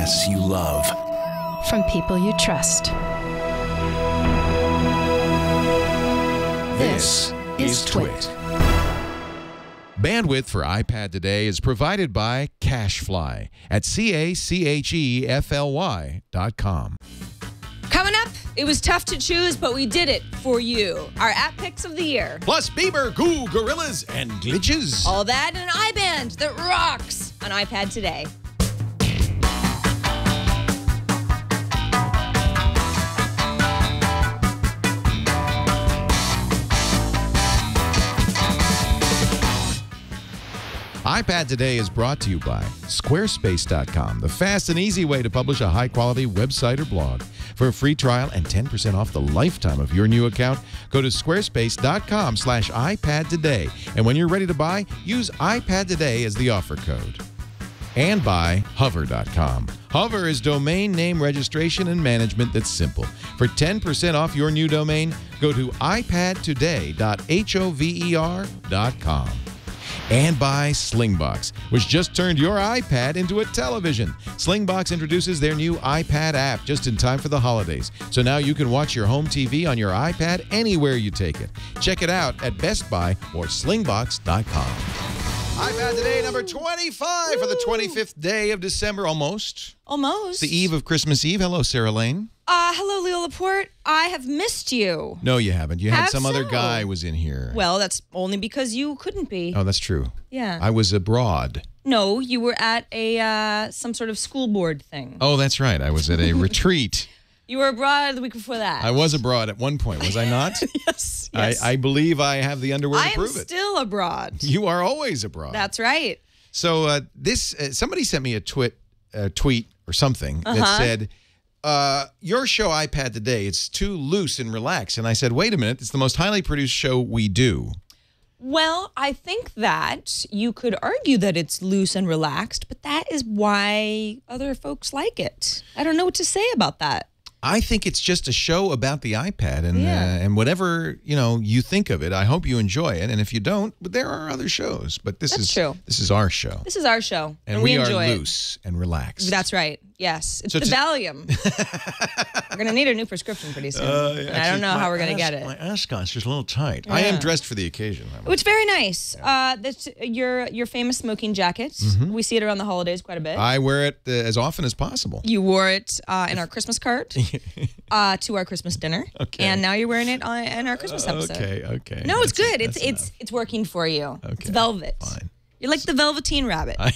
podcasts you love. From people you trust. This is Twit. Bandwidth for iPad today is provided by Cachefly at CACHEFLY.com. Coming up, it was tough to choose, but we did it for you. Our app picks of the year. Plus Bieber, Goo, Gorillas, and Glitches. All that and an iBand that rocks on iPad today. iPad Today is brought to you by Squarespace.com, the fast and easy way to publish a high-quality website or blog. For a free trial and 10% off the lifetime of your new account, go to squarespace.com/iPad Today. And when you're ready to buy, use iPad Today as the offer code. And by Hover.com. Hover is domain name registration and management that's simple. For 10% off your new domain, go to iPadtoday.hover.com. And by Slingbox, which just turned your iPad into a television. Slingbox introduces their new iPad app just in time for the holidays. So now you can watch your home TV on your iPad anywhere you take it. Check it out at Best Buy or slingbox.com. iPad Today, number 25 for the 25th day of December, almost. Almost. It's the eve of Christmas Eve. Hello, Sarah Lane. Hello, Leo Laporte. I have missed you. No, you haven't. You had Have some other so. guy was in here. Well, that's only because you couldn't be. Oh, that's true. Yeah. I was abroad. No, you were at a some sort of school board thing. Oh, that's right. I was at a retreat. You were abroad the week before that. I was abroad at one point, was I not? Yes. I believe I have the underwear to I am prove it. still abroad. You are always abroad. That's right. So somebody sent me a tweet or something that said, your show iPad Today, it's too loose and relaxed. And I said, wait a minute, it's the most highly produced show we do. Well, I think that you could argue that it's loose and relaxed, but that is why other folks like it. I don't know what to say about that. I think it's just a show about the iPad, and Yeah. and whatever you think of it, I hope you enjoy it. And if you don't, but there are other shows. But this That's is true. This is our show, This is our show, and we we enjoy are it. loose and relaxed. That's right. Yes. It's So the Valium. We're going to need a new prescription pretty soon. And I don't know how we're going to get it. My ascot's just a little tight. I am dressed for the occasion. It's very nice. That's your famous smoking jacket. We see it around the holidays quite a bit. I wear it as often as possible. You wore it in our Christmas card to our Christmas dinner. Okay. And now you're wearing it in our Christmas episode. Okay. No, it's good. That's It's working for you. Okay. It's velvet. Fine. You're like the Velveteen Rabbit. I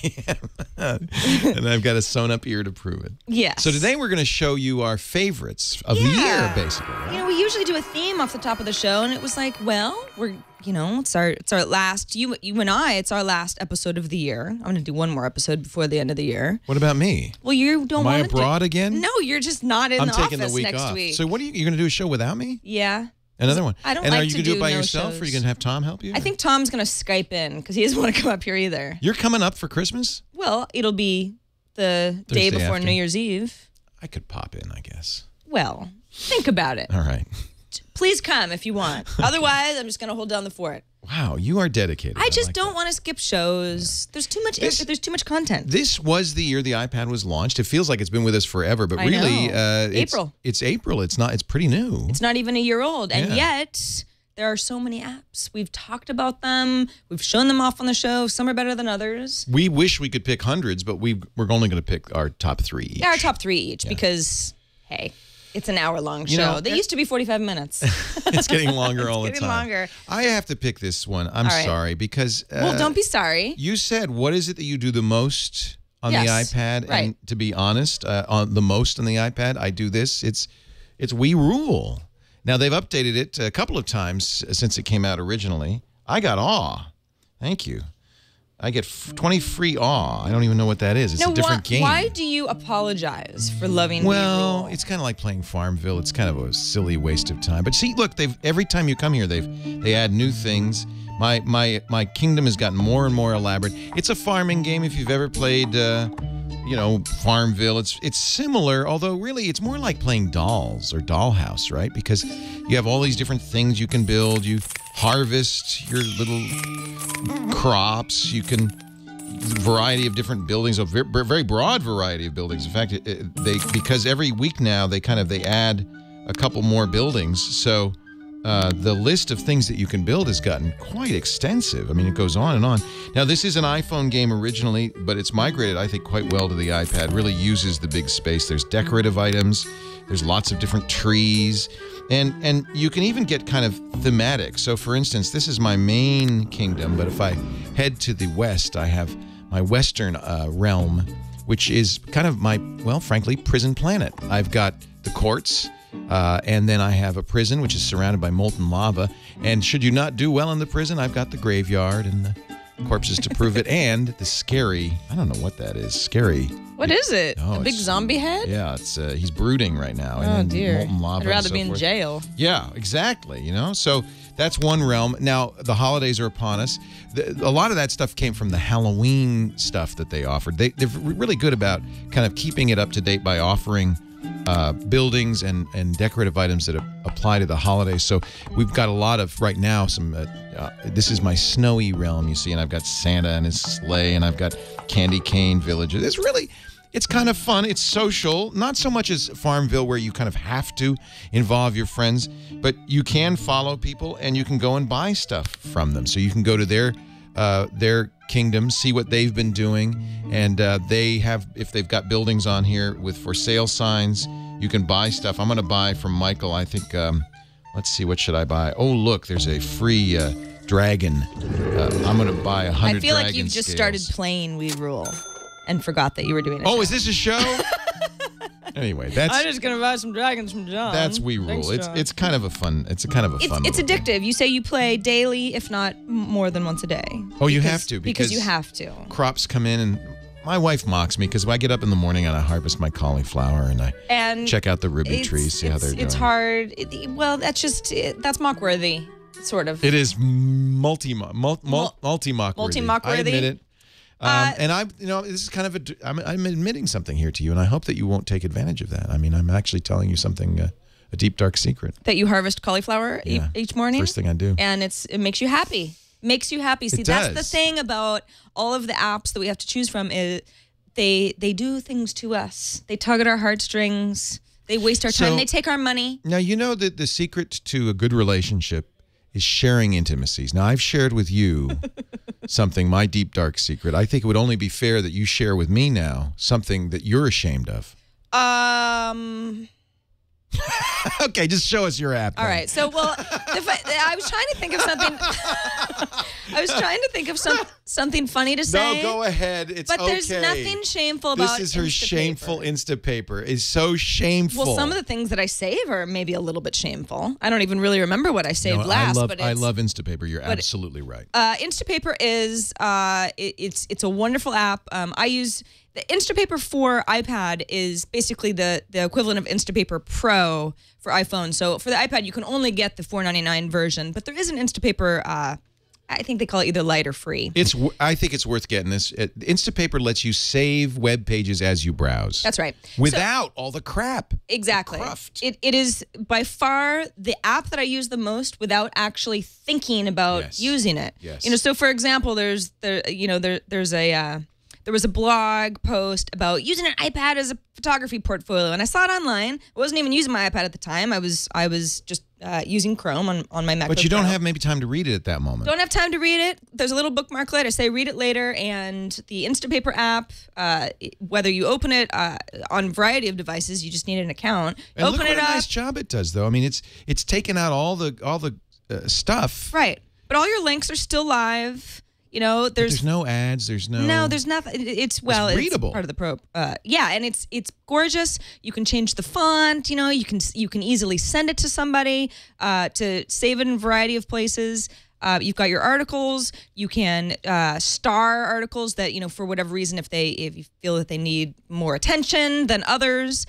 am. And I've got a sewn-up ear to prove it. Yes. So today we're going to show you our favorites of the year, basically. Right? We usually do a theme off the top of the show, and it was like, well, we're, it's our last, you and I, it's our last episode of the year. I'm going to do one more episode before the end of the year. What about me? Well, you don't Am I want to abroad again? No, you're just not in I'm the taking office the week next off. week. So what are you're going to do a show without me? Yeah. Another one. I don't and like are you to going to do it by no yourself, shows. or are you going to have Tom help you? I think Tom's going to Skype in because he doesn't want to come up here either. You're coming up for Christmas? Well, it'll be the Thursday day before after. New Year's Eve. I could pop in, I guess. Well, think about it. All right. Please come if you want. Otherwise, I'm just going to hold down the fort. Wow, you are dedicated. I just like don't that. want to skip shows. There's too much. There's too much content. This was the year the iPad was launched. It feels like it's been with us forever, but I really, know. April. It's April. It's not. It's pretty new. It's not even a year old, and Yeah. yet there are so many apps. We've talked about them. We've shown them off on the show. Some are better than others. We wish we could pick hundreds, but we're only going to pick our top 3 each. Yeah, our top 3 each because, hey, it's an hour-long show. They used to be 45 minutes. It's getting longer all the time. Getting longer. I have to pick this one. I'm All right. sorry because. Well, don't be sorry. You said, what is it that you do the most on Yes, the iPad? right. And to be honest, on the most on the iPad, I do this. It's We Rule. Now, they've updated it a couple of times since it came out originally. I got Awe. Thank you. I get 20 free Awe. I don't even know what that is. It's a different game. Why do you apologize for loving Well, We Rule? it's kind of like playing Farmville. It's kind of a silly waste of time. But see, look, every time you come here, they add new things. My kingdom has gotten more and more elaborate. It's a farming game. If you've ever played, Farmville, it's similar. Although really, it's more like playing Dolls or Dollhouse, right? Because you have all these different things you can build. You harvest your little crops. You can variety of different buildings, a very broad variety of buildings. In fact, because every week now they add a couple more buildings, so the list of things that you can build has gotten quite extensive. I mean, it goes on and on. Now, this is an iPhone game originally, but it's migrated, I think, quite well to the iPad. Really uses the big space. There's decorative items. There's lots of different trees. And you can even get kind of thematic. So, for instance, this is my main kingdom, but if I head to the west, I have my western realm, which is kind of my, well, frankly, prison planet. I've got the courts, and then I have a prison, which is surrounded by molten lava. And should you not do well in the prison, I've got the graveyard and the corpses to prove it, and the scary, I don't know what that is, scary. What is it? Oh, a big zombie head? Yeah, it's he's brooding right now. Oh, and dear. Molten lava. I'd rather and be so in forth. jail. Yeah, exactly. You know, so that's one realm. Now, the holidays are upon us. A lot of that stuff came from the Halloween stuff that they offered. They're really good about kind of keeping it up to date by offering buildings and decorative items that apply to the holidays. So we've got a lot of, right now, some, this is my snowy realm, you see, and I've got Santa and his sleigh, and I've got candy cane villages. It's kind of fun. It's social, not so much as Farmville where you kind of have to involve your friends, but you can follow people and you can go and buy stuff from them. So you can go to their kingdom, see what they've been doing, and they have, if they've got buildings on here with for sale signs, you can buy stuff. I'm going to buy from Michael, I think, let's see, what should I buy? Oh, look, there's a free dragon. I'm going to buy 100 dragon I feel like you've just scales. started playing We Rule and forgot that you were doing it. Oh, is this a show? Anyway, that's I'm just gonna buy some dragons from John. that's We Rule. Thanks, It's kind of a fun. It's little addictive. thing. You say you play daily, if not more than once a day. Oh, you have to because you have to. Crops come in, and my wife mocks me because I get up in the morning and I harvest my cauliflower and I check out the ruby trees, see how they're doing. It's hard. Well, that's mock-worthy, sort of. It is multi-mock-worthy. Multi-mock-worthy. I admit it. And this is kind of I'm admitting something here to you, and I hope that you won't take advantage of that. I mean, I'm actually telling you something, a deep, dark secret. That you harvest cauliflower each morning? First thing I do. And it makes you happy. Makes you happy. See, that's the thing about all of the apps that we have to choose from is they do things to us. They tug at our heartstrings. They waste our time. They take our money. Now, you know that the secret to a good relationship is sharing intimacies. Now, I've shared with you something, my deep, dark secret. I think it would only be fair that you share with me now something that you're ashamed of. Okay, just show us your app. All right. So, well, I was trying to think of something. I was trying to think of something funny to say. No, go ahead. It's But there's okay. nothing shameful about This is her Instapaper. shameful Instapaper. It's so shameful. Well, some of the things that I save are maybe a little bit shameful. I don't even really remember what I saved last. I love Instapaper. You're absolutely right. Instapaper is it's a wonderful app. I use the Instapaper for iPad is basically the equivalent of Instapaper Pro for iPhone. So for the iPad, you can only get the $4.99 version, but there is an Instapaper. I think they call it either light or free. I think it's worth getting this. Instapaper lets you save web pages as you browse. That's right. Without all the crap. Exactly. Cruft. It is by far the app that I use the most without actually thinking about using it. Yes. So for example, there was a blog post about using an iPad as a photography portfolio, and I saw it online. I wasn't even using my iPad at the time. I was just using Chrome on my MacBook. But you don't have maybe time to read it at that moment. Don't have time to read it. There's a little bookmarklet. I say read it later, and the Instapaper app, whether you open it on a variety of devices, you just need an account. And Open look it what up. a nice job it does, though. I mean, it's taken out all the stuff. Right, but all your links are still live. There's no ads. There's there's nothing. It's readable. It's part of the pro. And it's gorgeous. You can change the font. You can easily send it to somebody to save it in a variety of places. You've got your articles. You can star articles that for whatever reason, if you feel that they need more attention than others.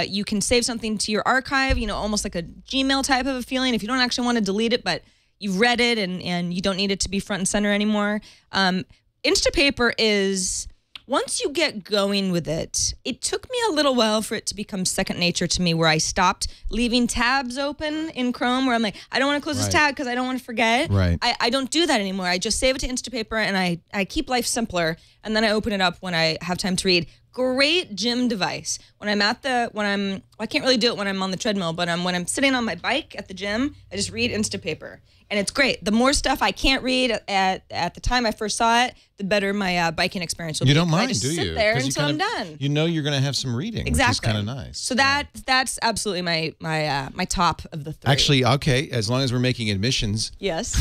You can save something to your archive. Almost like a Gmail type of a feeling. If you don't actually want to delete it, but you've read it and you don't need it to be front and center anymore. Instapaper is once you get going with it, it took me a little while for it to become second nature to me, where I stopped leaving tabs open in Chrome, where I'm like, I don't want to close this tab because I don't want to forget. Right. I don't do that anymore. I just save it to Instapaper, and I keep life simpler, and then I open it up when I have time to read. Great gym device. I can't really do it when I'm on the treadmill, but when I'm sitting on my bike at the gym, I just read Instapaper. And it's great. The more stuff I can't read at the time I first saw it, the better my biking experience will be. You don't mind, I just do you? sit there until I'm done. You know you're going to have some reading, Exactly. which is kind of nice. So that's absolutely my top of the three. Actually, okay, as long as we're making admissions. Yes.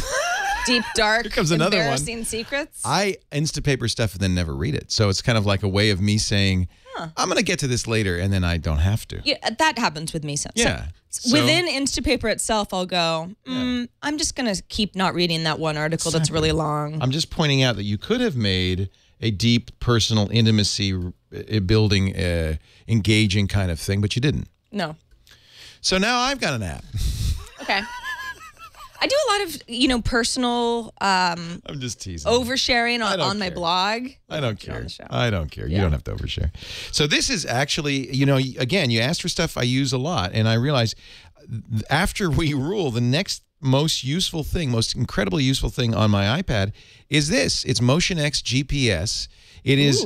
Deep, dark, Here comes another embarrassing secrets. I Instapaper stuff and then never read it. So it's kind of like a way of me saying, I'm going to get to this later, and then I don't have to. Yeah, that happens with me. Yeah. So within Instapaper itself, I'll go, I'm just going to keep not reading that one article that's really long. I'm just pointing out that you could have made a deep personal intimacy building, engaging kind of thing, but you didn't. No. So now I've got an app. Okay. I do a lot of, personal I'm just teasing. oversharing on my blog. I don't care. I don't care. You don't have to overshare. So this is actually, again, you asked for stuff I use a lot, and I realized after we rule, the next most useful thing, most incredibly useful thing on my iPad is this. It's MotionX GPS. It is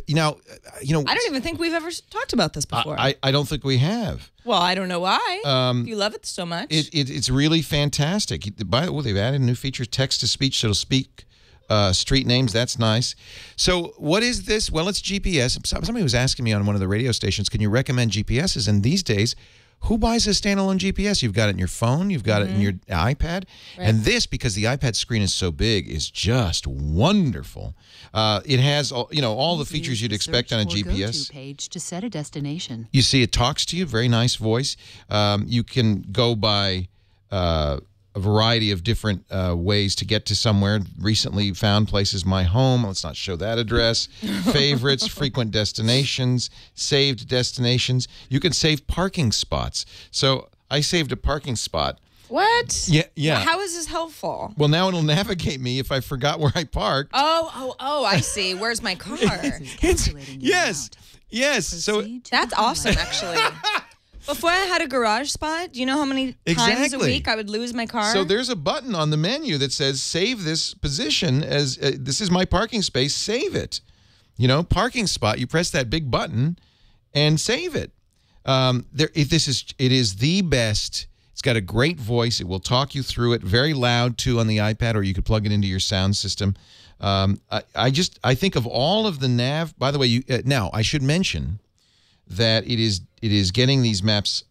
now, I don't even think we've ever talked about this before. I don't think we have. Well, I don't know why. You love it so much. It's really fantastic. By the way, they've added a new feature, text to speech, so it'll speak street names. That's nice. So what is this? Well, it's GPS. Somebody was asking me on one of the radio stations, can you recommend GPSs? And these days, who buys a standalone GPS? You've got it in your phone. You've got it in your iPad. Right. And this, because the iPad screen is so big, is just wonderful. It has all the features you'd expect on a GPS. Page to set a destination. You see, it talks to you. Very nice voice. You can go by a variety of different ways to get to somewhere. Recently found places, my home. Let's not show that address. Favorites, frequent destinations, saved destinations. You can save parking spots. So I saved a parking spot. What? Yeah. How is this helpful? Well, now it'll navigate me if I forgot where I parked. Oh, I see. Where's my car? Yes. So that's awesome, actually. Before I had a garage spot, do you know how many times a week I would lose my car? So there's a button on the menu that says save this position as this is my parking space, save it. Parking spot, you press that big button and save it. It is the best. It's got a great voice. It will talk you through it, very loud too on the iPad, or you could plug it into your sound system. I think of all of the nav. By the way, now I should mention that it is getting these maps.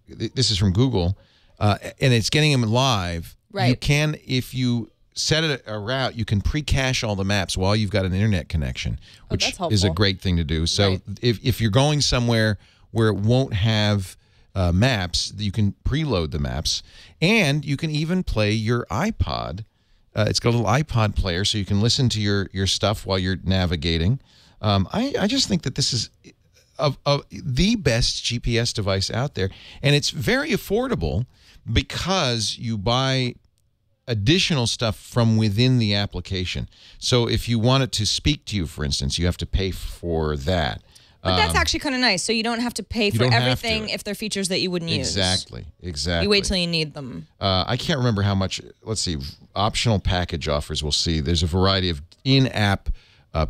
This is from Google, and it's getting them live. Right. You can, if you set a route, you can pre-cache all the maps while you've got an internet connection, which is a great thing to do. So if you're going somewhere where it won't have maps, you can preload the maps, and you can even play your iPod. It's got a little iPod player, so you can listen to your stuff while you're navigating. I just think that this is of the best GPS device out there, and it's very affordable because you buy additional stuff from within the application. So if you want it to speak to you, for instance, you have to pay for that. But that's actually kind of nice. So you don't have to pay for everything if they're features that you wouldn't use. Exactly. You wait till you need them. I can't remember how much. Let's see. Optional package offers. We'll see. There's a variety of in-app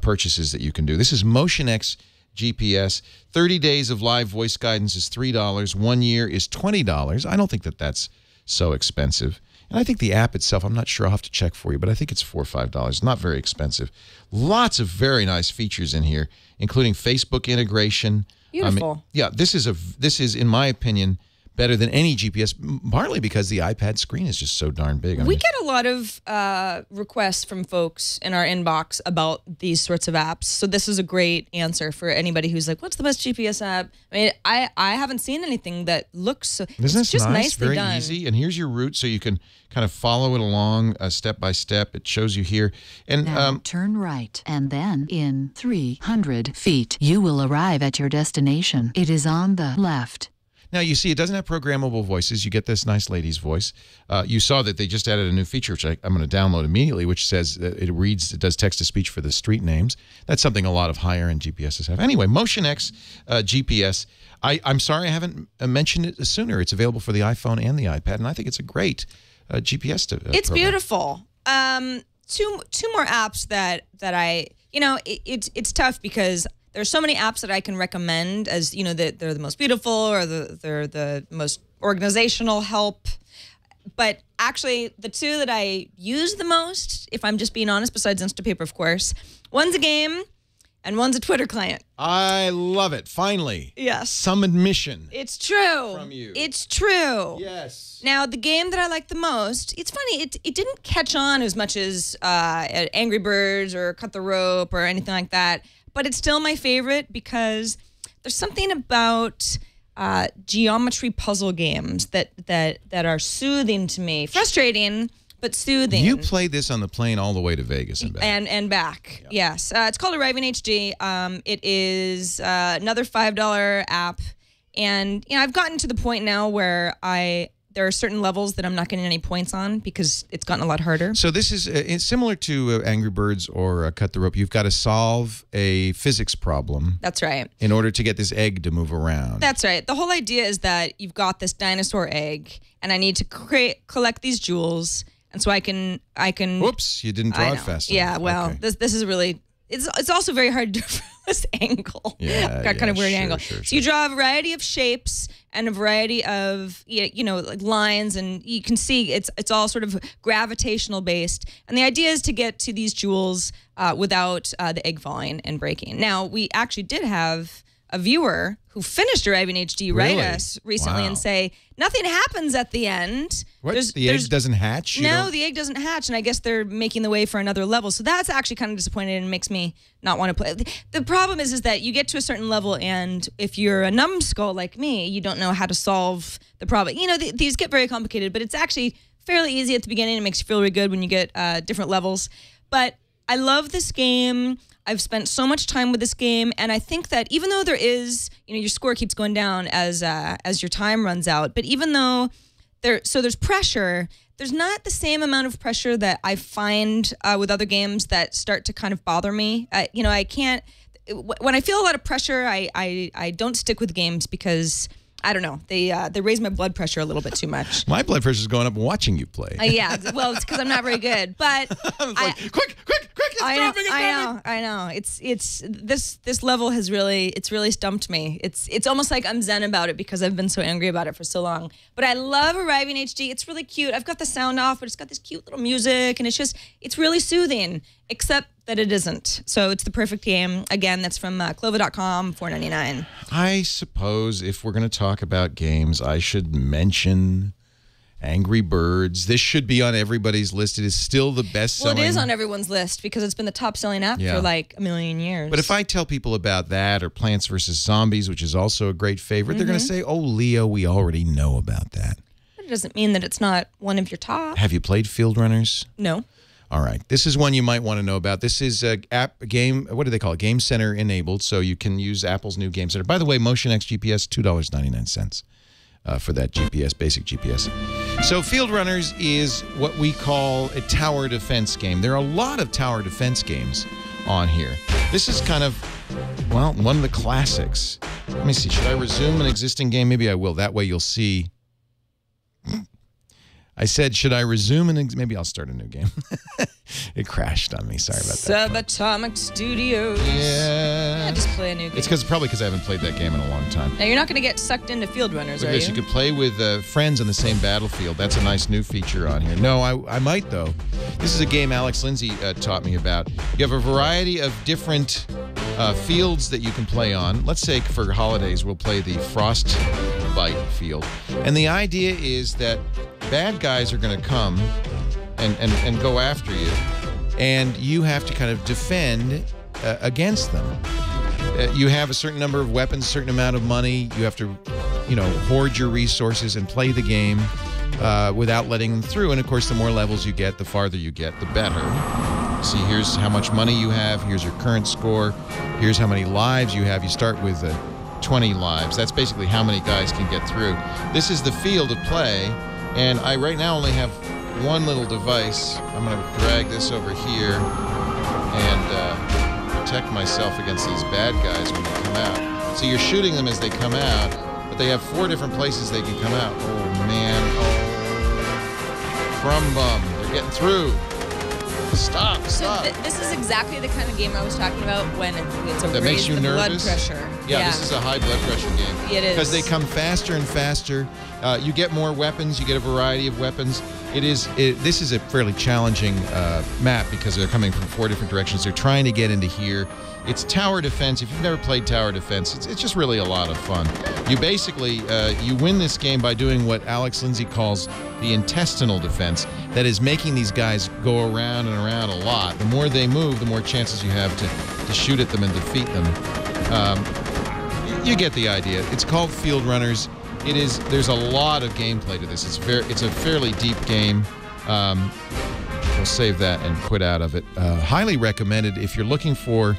purchases that you can do. This is MotionX GPS. 30 days of live voice guidance is $3. 1 year is $20. I don't think that that's so expensive. And I think the app itself, I'm not sure. I'll have to check for you, but I think it's $4 or $5. Not very expensive. Lots of very nice features in here, including Facebook integration. Beautiful. This is, in my opinion, better than any GPS, partly because the iPad screen is just so darn big. We get a lot of requests from folks in our inbox about these sorts of apps. So this is a great answer for anybody who's like, what's the best GPS app? I mean, I haven't seen anything that looks so... Isn't this just nice? nicely Very done. easy. And here's your route, so you can kind of follow it along step by step. It shows you here. And now turn right, and then in 300 feet, you will arrive at your destination. It is on the left. Now, you see, it doesn't have programmable voices. You get this nice lady's voice. You saw that they just added a new feature, which I'm going to download immediately, which says that it does text-to-speech for the street names. That's something a lot of higher-end GPSs have. Anyway, MotionX GPS. I'm sorry I haven't mentioned it sooner. It's available for the iPhone and the iPad, and I think it's a great GPS It's program. beautiful. Two more apps that I, it's tough because there's so many apps that I can recommend as, that they're the most beautiful or they're the most organizational help. But actually, the two that I use the most, if I'm just being honest, besides Instapaper, of course, one's a game and one's a Twitter client. I love it. Finally. Yes. Some admission. It's true. From you. It's true. Yes. Now, the game that I like the most, it's funny, it didn't catch on as much as Angry Birds or Cut the Rope or anything like that, but it's still my favorite because there's something about geometry puzzle games that are soothing to me. Frustrating, but soothing. You played this on the plane all the way to Vegas and back. And back, yep. Yes. It's called Arriving HD. It is another $5 app. And I've gotten to the point now where there are certain levels that I'm not getting any points on because it's gotten a lot harder. So this is it's similar to Angry Birds or Cut the Rope. You've got to solve a physics problem. That's right. In order to get this egg to move around. That's right. The whole idea is that you've got this dinosaur egg, and I need to collect these jewels, and so I can. Whoops! You didn't draw it fast enough. Yeah. Well, okay. this is really. It's also very hard to do from this angle. Yeah, got kind of weird angle. Sure. So you draw a variety of shapes and a variety of like lines, and you can see it's all sort of gravitational based. And the idea is to get to these jewels without the egg falling and breaking. Now, we actually did have a viewer who finished Arriving HD write us recently and say nothing happens at the end. What? The egg doesn't hatch? No, the egg doesn't hatch, and I guess they're making the way for another level. So that's actually kind of disappointing and makes me not want to play. The problem is that you get to a certain level, and if you're a numbskull like me, you don't know how to solve the problem. These get very complicated, but it's actually fairly easy at the beginning. It makes you feel really good when you get different levels. But I love this game. I've spent so much time with this game, and I think that even though there is, your score keeps going down as your time runs out, but even though there's pressure, there's not the same amount of pressure that I find with other games that start to kind of bother me. I can't. When I feel a lot of pressure, I don't stick with games because I don't know. They raise my blood pressure a little bit too much. My blood pressure is going up watching you play. Yeah, well, it's because I'm not very good. But quick! It's dropping. I know. It's this level has really stumped me. It's almost like I'm zen about it because I've been so angry about it for so long. But I love Arriving HD. It's really cute. I've got the sound off, but it's got this cute little music, and it's really soothing. Except that it isn't. So it's the perfect game. Again, that's from Clova.com, $4.99. I suppose if we're going to talk about games, I should mention Angry Birds. This should be on everybody's list. It is still the best-selling. Well, it is on everyone's list because it's been the top-selling app for like a million years. But if I tell people about that or Plants vs. Zombies, which is also a great favorite, they're going to say, oh, Leo, we already know about that. But it doesn't mean that it's not one of your top. Have you played Fieldrunners? No. All right. This is one you might want to know about. This is a game, what do they call it? Game Center enabled, so you can use Apple's new Game Center. By the way, MotionX GPS, $2.99 for that GPS, basic GPS. So Fieldrunners is what we call a tower defense game. There are a lot of tower defense games on here. This is kind of, well, one of the classics. Let me see. Should I resume an existing game? Maybe I will. That way you'll see. I said, should I resume maybe I'll start a new game. It crashed on me. Sorry about that. Subatomic Studios. Yeah. Just play a new game. It's probably because I haven't played that game in a long time. Now, you're not going to get sucked into Fieldrunners, are you? You could play with friends on the same battlefield. That's a nice new feature on here. No, I might, though. This is a game Alex Lindsay taught me about. You have a variety of different fields that you can play on. Let's say for holidays, we'll play the Frostbite field. And the idea is that bad guys are going to come and go after you, and you have to kind of defend against them. You have a certain number of weapons, a certain amount of money. You have to, hoard your resources and play the game without letting them through. And of course, the more levels you get, the farther you get, the better. See, here's how much money you have. Here's your current score. Here's how many lives you have. You start with 20 lives. That's basically how many guys can get through. This is the field of play, and I right now only have one little device. I'm going to drag this over here and protect myself against these bad guys when they come out. So you're shooting them as they come out, but they have 4 different places they can come out. Oh, man. Oh. Crumb bum. They're getting through. Stop. So this is exactly the kind of game I was talking about when it's a that makes you nervous. Blood pressure. Yeah, this is a high blood pressure game. It is. Because they come faster and faster. You get more weapons. You get a variety of weapons. This is a fairly challenging map because they're coming from 4 different directions. They're trying to get into here. It's tower defense. If you've never played tower defense, it's just really a lot of fun. You basically, you win this game by doing what Alex Lindsay calls the intestinal defense. That is making these guys go around and around a lot. The more they move, the more chances you have to shoot at them and defeat them. You get the idea. It's called Fieldrunners. There's a lot of gameplay to this. It's a fairly deep game. We'll save that and quit out of it. Highly recommended if you're looking for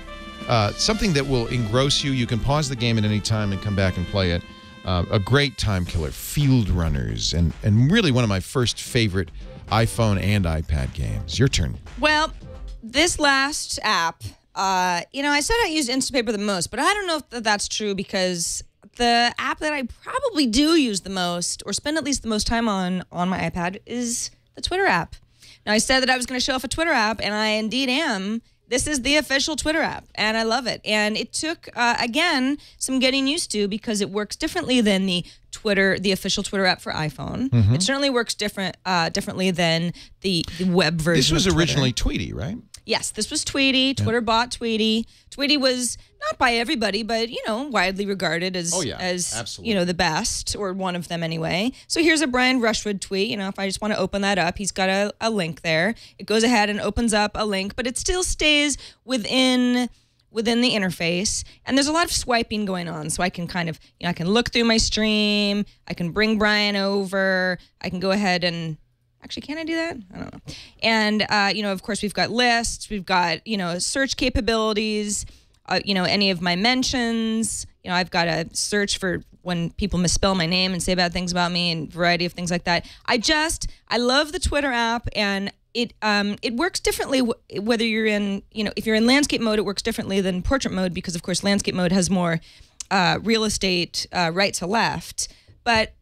something that will engross you. You can pause the game at any time and come back and play it. A great time killer, Fieldrunners, and really one of my first favorite iPhone and iPad games. Your turn. Well, this last app, I said I used Instapaper the most, but I don't know if that's true because the app that I probably do use the most or spend at least the most time on my iPad is the Twitter app. Now, I said that I was going to show off a Twitter app, and I indeed am. This is the official Twitter app, and I love it. And it took, again, some getting used to because it works differently than the official Twitter app for iPhone. It certainly works differently than the web version. This was of originally Tweety, right? Yes, this was Tweety. Twitter bought Tweety. Tweety was not by everybody, but widely regarded as the best, or one of them anyway. So here's a Brian Rushwood tweet. If I just want to open that up, he's got a link there. It goes ahead and opens up a link, but it still stays within the interface. And there's a lot of swiping going on, so I can kind of I can look through my stream. I can bring Brian over. I can go ahead and. Actually, can I do that? I don't know. And, of course, we've got lists. We've got, search capabilities, any of my mentions. I've got a search for when people misspell my name and say bad things about me and a variety of things like that. I love the Twitter app, and it works differently whether you're in, if you're in landscape mode, it works differently than portrait mode because, of course, landscape mode has more real estate right to left. But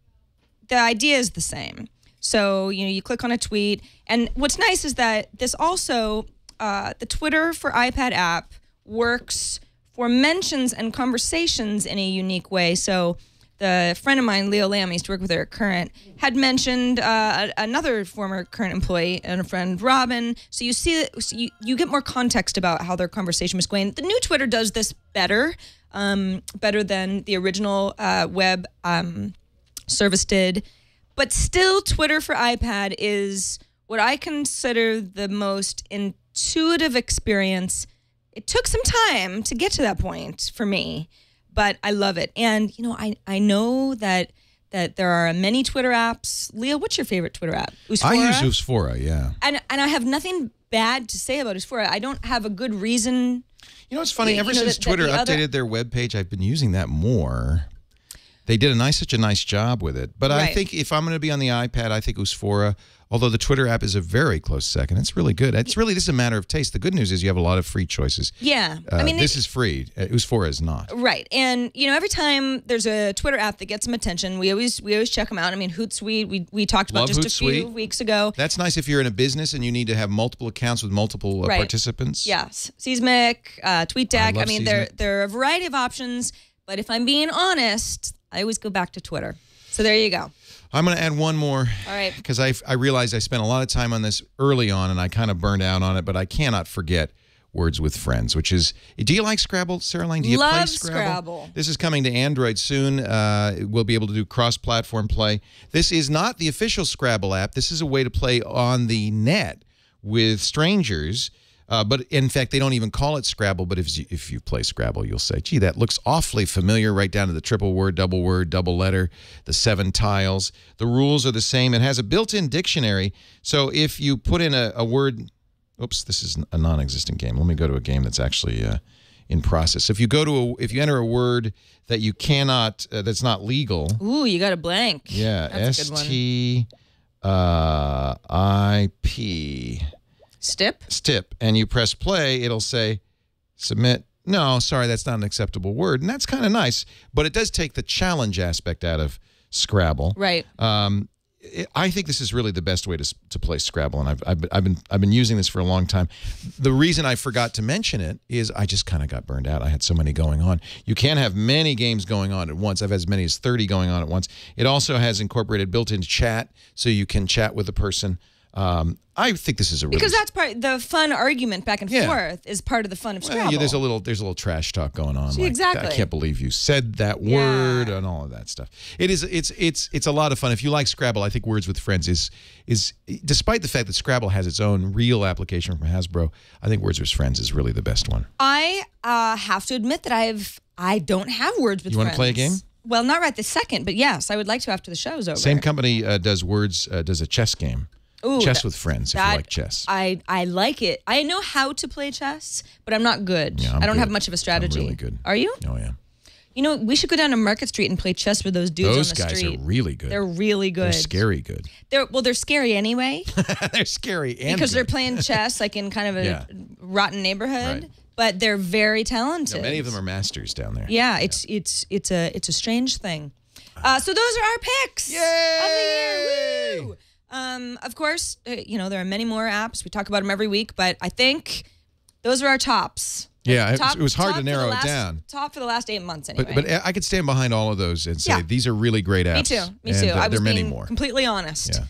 the idea is the same. So, you click on a tweet. And what's nice is that this also, the Twitter for iPad app works for mentions and conversations in a unique way. So the friend of mine, Leo Lamb, I used to work with her at Current, had mentioned another former Current employee and a friend, Robin. So you see, you get more context about how their conversation was going. The new Twitter does this better than the original web service did. But still, Twitter for iPad is what I consider the most intuitive experience. It took some time to get to that point for me, but I love it. And, I know that there are many Twitter apps. Leo, what's your favorite Twitter app? Usefora? I use Usefora, yeah. And I have nothing bad to say about Usefora. I don't have a good reason. It's funny. Ever since Twitter updated their webpage, I've been using that more. They did such a nice job with it. But I think if I'm going to be on the iPad, I think Usefora, although the Twitter app is a very close second, it's really good. This is a matter of taste. The good news is you have a lot of free choices. Yeah. This is free. Usefora is not. Right. And, every time there's a Twitter app that gets some attention, we always check them out. Hootsuite, we talked about just a few weeks ago. That's nice if you're in a business and you need to have multiple accounts with multiple participants. Yes. Seismic, TweetDeck. There are a variety of options. But if I'm being honest, I always go back to Twitter. So there you go. I'm going to add one more. All right. Because I realized I spent a lot of time on this early on, and I kind of burned out on it, but I cannot forget Words with Friends, which is, do you like Scrabble, Sarah-Line? Do you play Scrabble? This is coming to Android soon. We'll be able to do cross-platform play. This is not the official Scrabble app. This is a way to play on the net with strangers. But in fact, they don't even call it Scrabble. But if you play Scrabble, you'll say, gee, that looks awfully familiar, right down to the triple word, double letter, the 7 tiles. The rules are the same. It has a built-in dictionary. So if you put in a word, oops, this is a non-existent game. Let me go to a game that's actually in process. So if you go to if you enter a word that you cannot, that's not legal. Ooh, you got a blank. Yeah, That's a good one. STIP. Stip, and you press play, it'll say submit. No, sorry, that's not an acceptable word, and that's kind of nice, but it does take the challenge aspect out of Scrabble. Right. I think this is really the best way to play Scrabble, and I've been using this for a long time. The reason I forgot to mention it is I just kind of got burned out. I had so many going on. You can't have many games going on at once. I've had as many as 30 going on at once. It also has incorporated built-in chat, so you can chat with the person. I think this is a really because that's part the fun argument back and forth is part of the fun of Scrabble. Yeah, there's a little trash talk going on. See, like, exactly. I can't believe you said that word and all of that stuff. It's a lot of fun. If you like Scrabble, I think Words with Friends is despite the fact that Scrabble has its own real application from Hasbro, I think Words with Friends is really the best one. I have to admit that I don't have Words with Friends. You want to play a game? Well, not right this second, but yes, I would like to after the show's over. Same company does a chess game. Ooh, chess with Friends, if you like chess. I like it. I know how to play chess, but I'm not good. Yeah, I don't have much of a strategy. I'm really good. Are you? Oh, yeah. You know, we should go down to Market Street and play chess with those dudes on the street. Those guys are really good. They're really good. They're scary good. They're scary anyway. They're scary and because good. they're playing chess like in kind of a rotten neighborhood. Right. But they're very talented. No, many of them are masters down there. Yeah, it's a strange thing. So those are our picks of the year. Woo! Of course, you know, there are many more apps. We talk about them every week, but I think those are our tops. Yeah, it was hard to narrow it down. Top for the last 8 months, anyway. But I could stand behind all of those and say these are really great apps. Me too. I was there are many being more. Completely honest.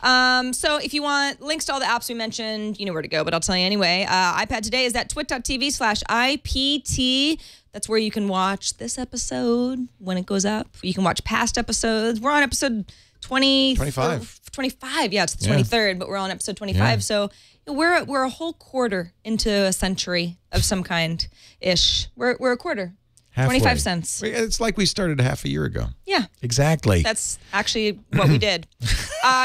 Yeah. So if you want links to all the apps we mentioned, you know where to go, but I'll tell you anyway. iPad Today is at twit.tv/IPT. That's where you can watch this episode when it goes up. You can watch past episodes. We're on episode 25. 25. Yeah, it's the 23rd, but we're on episode 25. Yeah. So we're a whole quarter into a century of some kind ish. We're a quarter. Halfway. 25 cents. It's like we started half a year ago. Yeah. Exactly. That's actually what we did.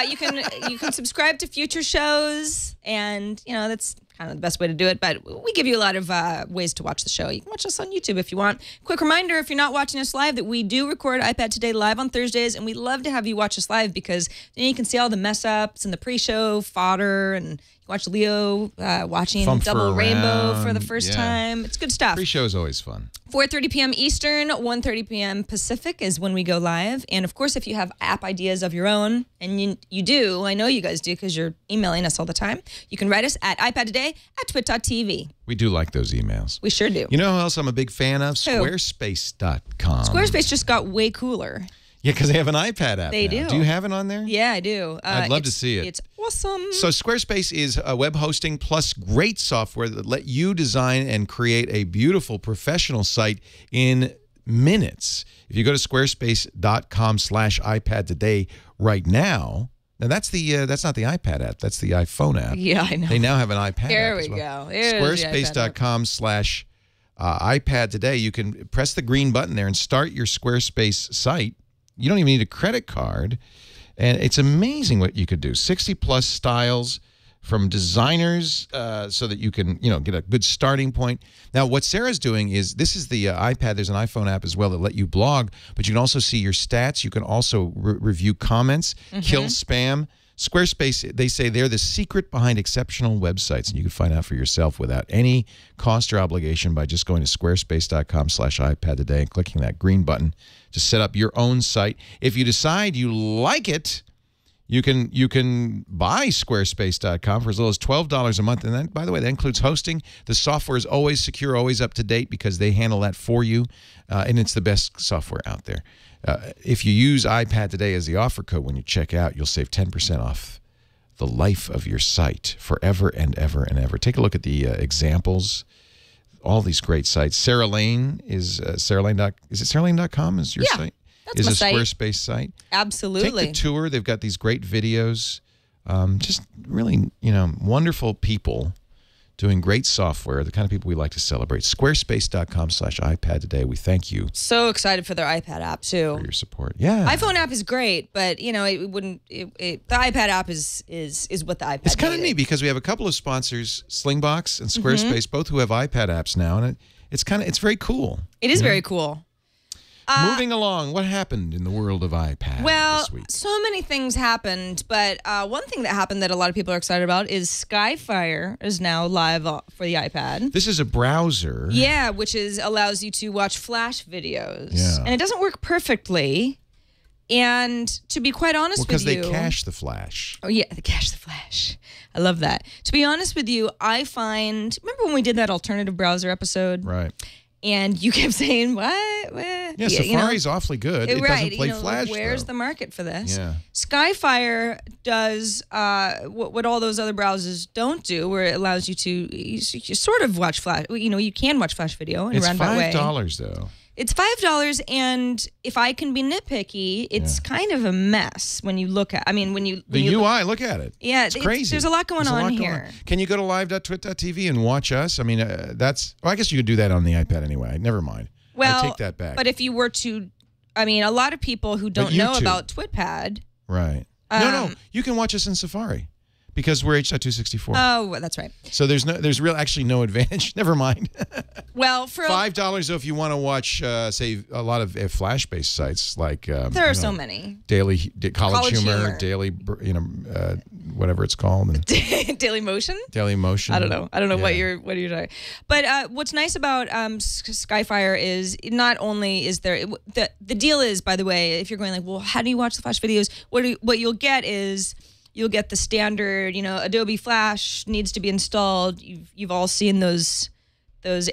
You can subscribe to future shows, and you know that's kind of the best way to do it. But we give you a lot of ways to watch the show. You can watch us on YouTube if you want. Quick reminder, if you're not watching us live, that we do record iPad Today live on Thursdays, and we love to have you watch us live because then you can see all the mess ups and the pre-show fodder, and you watch Leo watching Double Rainbow for the first time. It's good stuff. Pre-show is always fun. 4:30 p.m. Eastern, 1:30 p.m. Pacific is when we go live. And of course, if you have app ideas of your own, and you do, I know you guys do because you're emailing us all the time, you can write us at iPadtoday@twit.tv. We do like those emails. We sure do. You know who else I'm a big fan of? Who? Squarespace.com. Squarespace just got way cooler. Yeah, because they have an iPad app They now. do. Do you have it on there? Yeah, I do. I'd love to see it. It's awesome. So Squarespace is a web hosting plus great software that let you design and create a beautiful professional site in minutes. If you go to squarespace.com/iPad today right now, now that's not the iPad app, that's the iPhone app. Yeah, I know. They now have an iPad Here app we as well. go. Squarespace.com/iPad today. You can press the green button there and start your Squarespace site. You don't even need a credit card. And it's amazing what you could do. 60+ styles from designers so that you can, get a good starting point. Now, what Sarah's doing is, this is the iPad. There's an iPhone app as well that let you blog, but you can also see your stats. You can also review comments, kill spam. Squarespace, they say they're the secret behind exceptional websites, and you can find out for yourself without any cost or obligation by just going to squarespace.com/iPad today and clicking that green button to set up your own site. If you decide you like it, you can buy squarespace.com for as little as $12 a month. And that, by the way, that includes hosting. The software is always secure, always up to date because they handle that for you, and it's the best software out there. If you use iPad Today as the offer code when you check out, you'll save 10% off the life of your site forever and ever and ever. Take a look at the examples. All these great sites. Sarah Lane is saralane.com is your site? That's is my a site. Squarespace site. Absolutely. Take the tour. They've got these great videos. Just really, wonderful people doing great software, the kind of people we like to celebrate. Squarespace.com/iPad today. We thank you. So excited for their iPad app, too. For your support. Yeah. iPhone app is great, but, the iPad app is what the iPad It's kind of needed. neat because we have a couple of sponsors, Slingbox and Squarespace, both who have iPad apps now, and it's very cool. It is very cool. Moving along, what happened in the world of iPad this week? So many things happened, but one thing that happened that a lot of people are excited about is Skyfire is now live for the iPad. This is a browser. Yeah, which allows you to watch Flash videos. Yeah. And it doesn't work perfectly. And to be quite honest with you... Because they cache the Flash. Oh, yeah, they cache the Flash. I love that. To be honest with you, I find... Remember when we did that alternative browser episode? Right. And you kept saying, what? Yeah, Safari's awfully good. It doesn't play Flash, where's though. the market for this? Yeah. Skyfire does what all those other browsers don't do, where it allows you to you sort of watch Flash. You can watch Flash video and run that way. It's $5, though. It's $5, and if I can be nitpicky, it's kind of a mess when you look at. I mean, when you the UI, look at it. Yeah, it's crazy. There's a lot going on here. Can you go to live.twit.tv and watch us? I mean, that's. Well, I guess you could do that on the iPad anyway. Never mind. Well, I take that back. But if you were to, I mean, a lot of people who don't know about TwitPad. Right. No, you can watch us in Safari. Because we're H.264. Oh, that's right. So there's actually no advantage. Never mind. Well, for $5 though, if you want to watch, say, a lot of Flash-based sites like there are so many. Daily College Humor, Daily, whatever it's called, and Daily Motion. Daily Motion. I don't know what you're talking. But what's nice about Skyfire is not only is there the deal is, by the way, if you're going like, well, how do you watch the Flash videos? What you'll get is. You'll get the standard, Adobe Flash needs to be installed. You've all seen those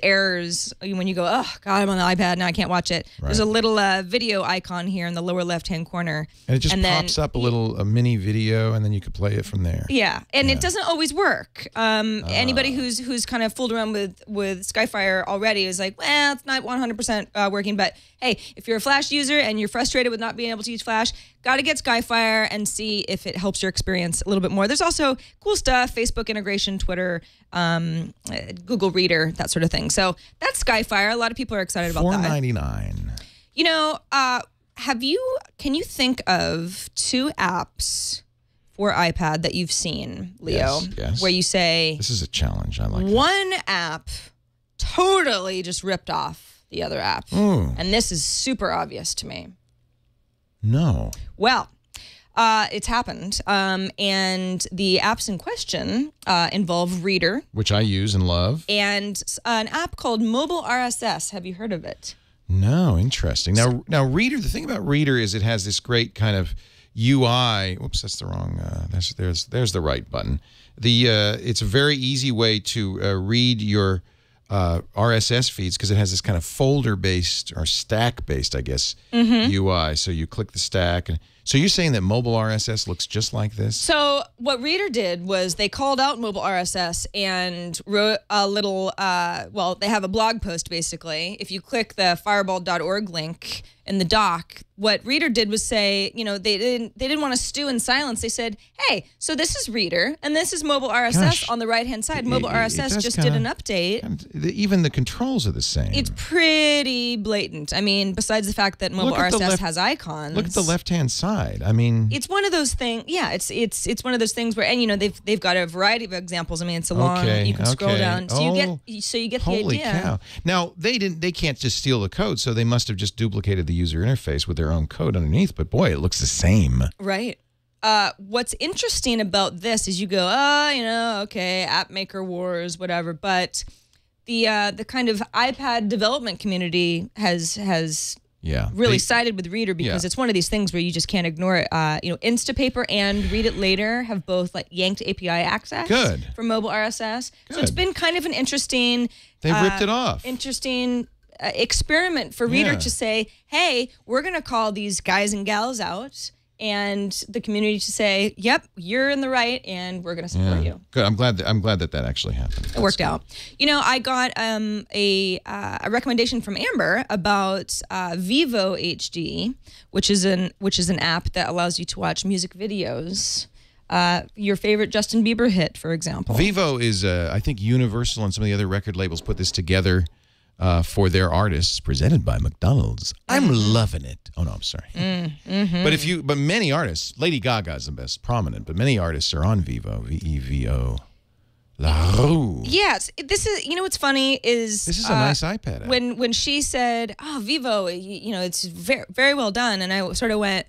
errors when you go, oh, God, I'm on the iPad, now I can't watch it. Right. There's a little video icon here in the lower left-hand corner. And it just pops up a mini video, and then you could play it from there. Yeah, and it doesn't always work. Anybody who's kind of fooled around with Skyfire already is like, well, it's not 100% working, but hey, if you're a Flash user and you're frustrated with not being able to use Flash, got to get Skyfire and see if it helps your experience a little bit more. There's also cool stuff, Facebook integration, Twitter, Google Reader, that sort of thing. So that's Skyfire. A lot of people are excited about that. $4.99. Can you think of 2 apps for iPad that you've seen, Leo? Yes. Where you say... This is a challenge. I like one app totally just ripped off the other app. And this is super obvious to me. No. Well, it's happened. And the apps in question involve Reader. Which I use and love. And an app called Mobile RSS. Have you heard of it? No, interesting. Now Reader, the thing about Reader is it has this great kind of UI. Whoops, that's the wrong. There's the right button. It's a very easy way to read your RSS feeds because it has this kind of folder-based or stack-based, I guess, UI. So you click the stack. So you're saying that Mobile RSS looks just like this? So what Reader did was they called out Mobile RSS and wrote a little, they have a blog post, basically. If you click the fireball.org link in the doc, what Reader did was say, they didn't want to stew in silence. They said, hey, so this is Reader, and this is Mobile RSS on the right-hand side. Mobile RSS just did an update. Even the controls are the same. It's pretty blatant. I mean, besides the fact that Mobile RSS has icons. Look at the left-hand side. I mean, it's one of those things. Yeah, it's one of those things where, and they've got a variety of examples. I mean, it's a long. You can scroll down, so you get the idea. Holy cow! Now they can't just steal the code, so they must have just duplicated the user interface with their own code underneath. But boy, it looks the same. Right. What's interesting about this is you go, app maker wars, whatever. But the kind of iPad development community has really sided with Reader because it's one of these things where you just can't ignore it. Instapaper and Read It Later have both yanked API access for Mobile RSS. So it's been kind of an interesting. They ripped it off. Interesting experiment for Reader to say, hey, we're going to call these guys and gals out. And the community to say, "Yep, you're in the right, and we're going to support you." Good. I'm glad that actually happened. It worked out. I got a recommendation from Amber about VEVO HD, which is an app that allows you to watch music videos. Your favorite Justin Bieber hit, for example. VEVO is, I think, Universal and some of the other record labels put this together. For their artists, presented by McDonald's. I'm loving it. Oh no, I'm sorry. But many artists, Lady Gaga is the best prominent, but many artists are on VEVO, VEVO. La Roux. Yes, this is. You know what's funny is This is a nice iPad app. When she said, "Oh, VEVO, it's very very well done," and I sort of went,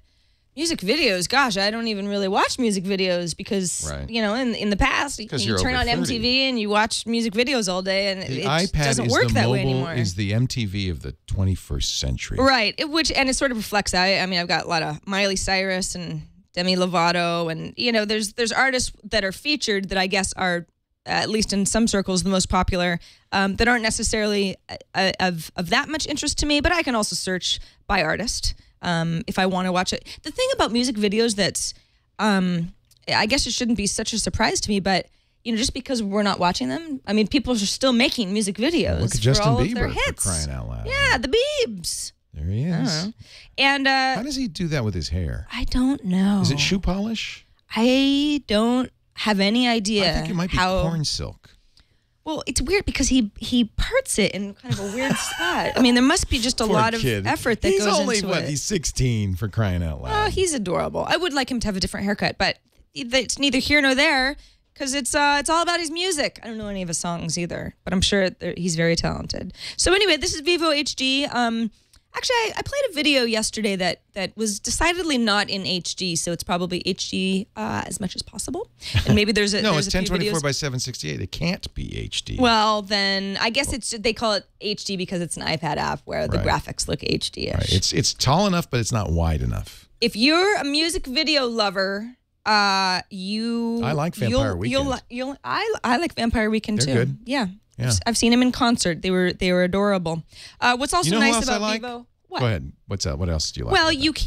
"Music videos, gosh, I don't even really watch music videos because Right. In the past, you you're turn over on 30. MTV and you watch music videos all day, and The it iPad doesn't is work the that way mobile anymore." is the MTV of the 21st century. Right, it sort of reflects that. I mean, I've got a lot of Miley Cyrus and Demi Lovato, and there's artists that are featured that I guess are, at least in some circles, the most popular, that aren't necessarily of that much interest to me, but I can also search by artist if I want to watch it. The thing about music videos that's, I guess it shouldn't be such a surprise to me, but just because we're not watching them, I mean, people are still making music videos Look at for Justin all of their Bieber for hits. crying out loud. Yeah, the Biebs. There he is. And How does he do that with his hair? I don't know. Is it shoe polish? I don't have any idea. I think it might be how. corn silk. Well, it's weird because he parts it in kind of a weird spot. I mean, there must be just a Poor lot kid. of effort that he's goes only, into what, it. He's 16 for crying out loud. Oh, he's adorable. I would like him to have a different haircut, but it's neither here nor there because it's all about his music. I don't know any of his songs either, but I'm sure he's very talented. So anyway, this is VEVO HD. Actually, I played a video yesterday that was decidedly not in HD, so it's probably HD as much as possible. And maybe there's a No, there's it's a few 1024 videos. by 768. It can't be HD. Well, then I guess they call it HD because it's an iPad app where the Right. graphics look HD-ish. Right. It's tall enough, but it's not wide enough. If you're a music video lover, I like Vampire Weekend. I like Vampire Weekend They're too. good. Yeah. Yeah. I've seen them in concert. They were adorable. What's also You know who nice else I about like? VEVO? What? Go ahead. What's that? What else do you like? Well, about you that?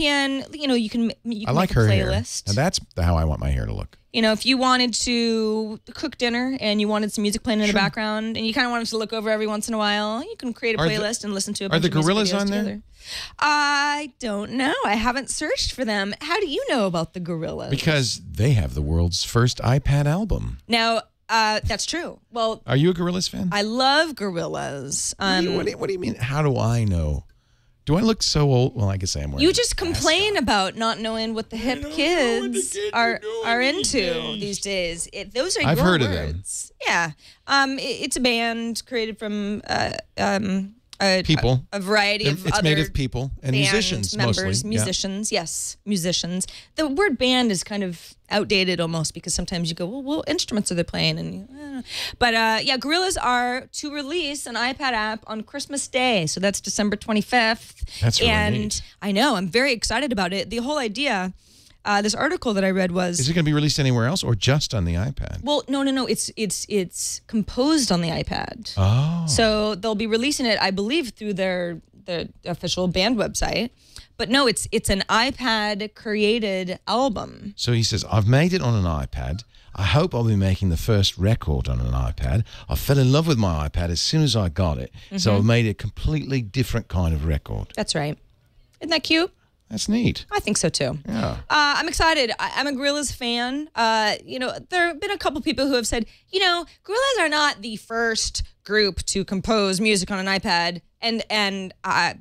can I like make her a hair. playlist. And that's how I want my hair to look. If you wanted to cook dinner and you wanted some music playing in the background and you kind of wanted to look over every once in a while, you can create a playlist and listen to a bunch the of music Gorillas videos on there? together. I don't know. I haven't searched for them. How do you know about the Gorillas? Because they have the world's first iPad album. Now, that's true. Well, Are you a Gorillaz fan? I love Gorillas. What do you mean? How do I know? Do I look so old? Well, I guess I am. You just complain about not knowing what the hip kids are into these days. Those are I've your heard of them. words. Yeah. It's a band created from People. a variety of It's other made of people and band musicians members, mostly. musicians, yes, musicians. The word band is kind of outdated almost because sometimes you go, well, what instruments are they playing? And I don't know. But Gorillas are to release an iPad app on Christmas Day, so that's December 25th. That's really and neat. I know, I'm very excited about it. The whole idea. This article that I read was. Is it going to be released anywhere else or just on the iPad? Well, no. It's composed on the iPad. Oh. So they'll be releasing it, I believe, through their official band website. But no, it's an iPad created album. So he says, I've made it on an iPad. I hope I'll be making the first record on an iPad. I fell in love with my iPad as soon as I got it. So I've made a completely different kind of record. That's right. Isn't that cute? That's neat. I think so too. Yeah. I'm excited. I'm a Gorillaz fan. There have been a couple people who have said, Gorillaz are not the first group to compose music on an iPad, and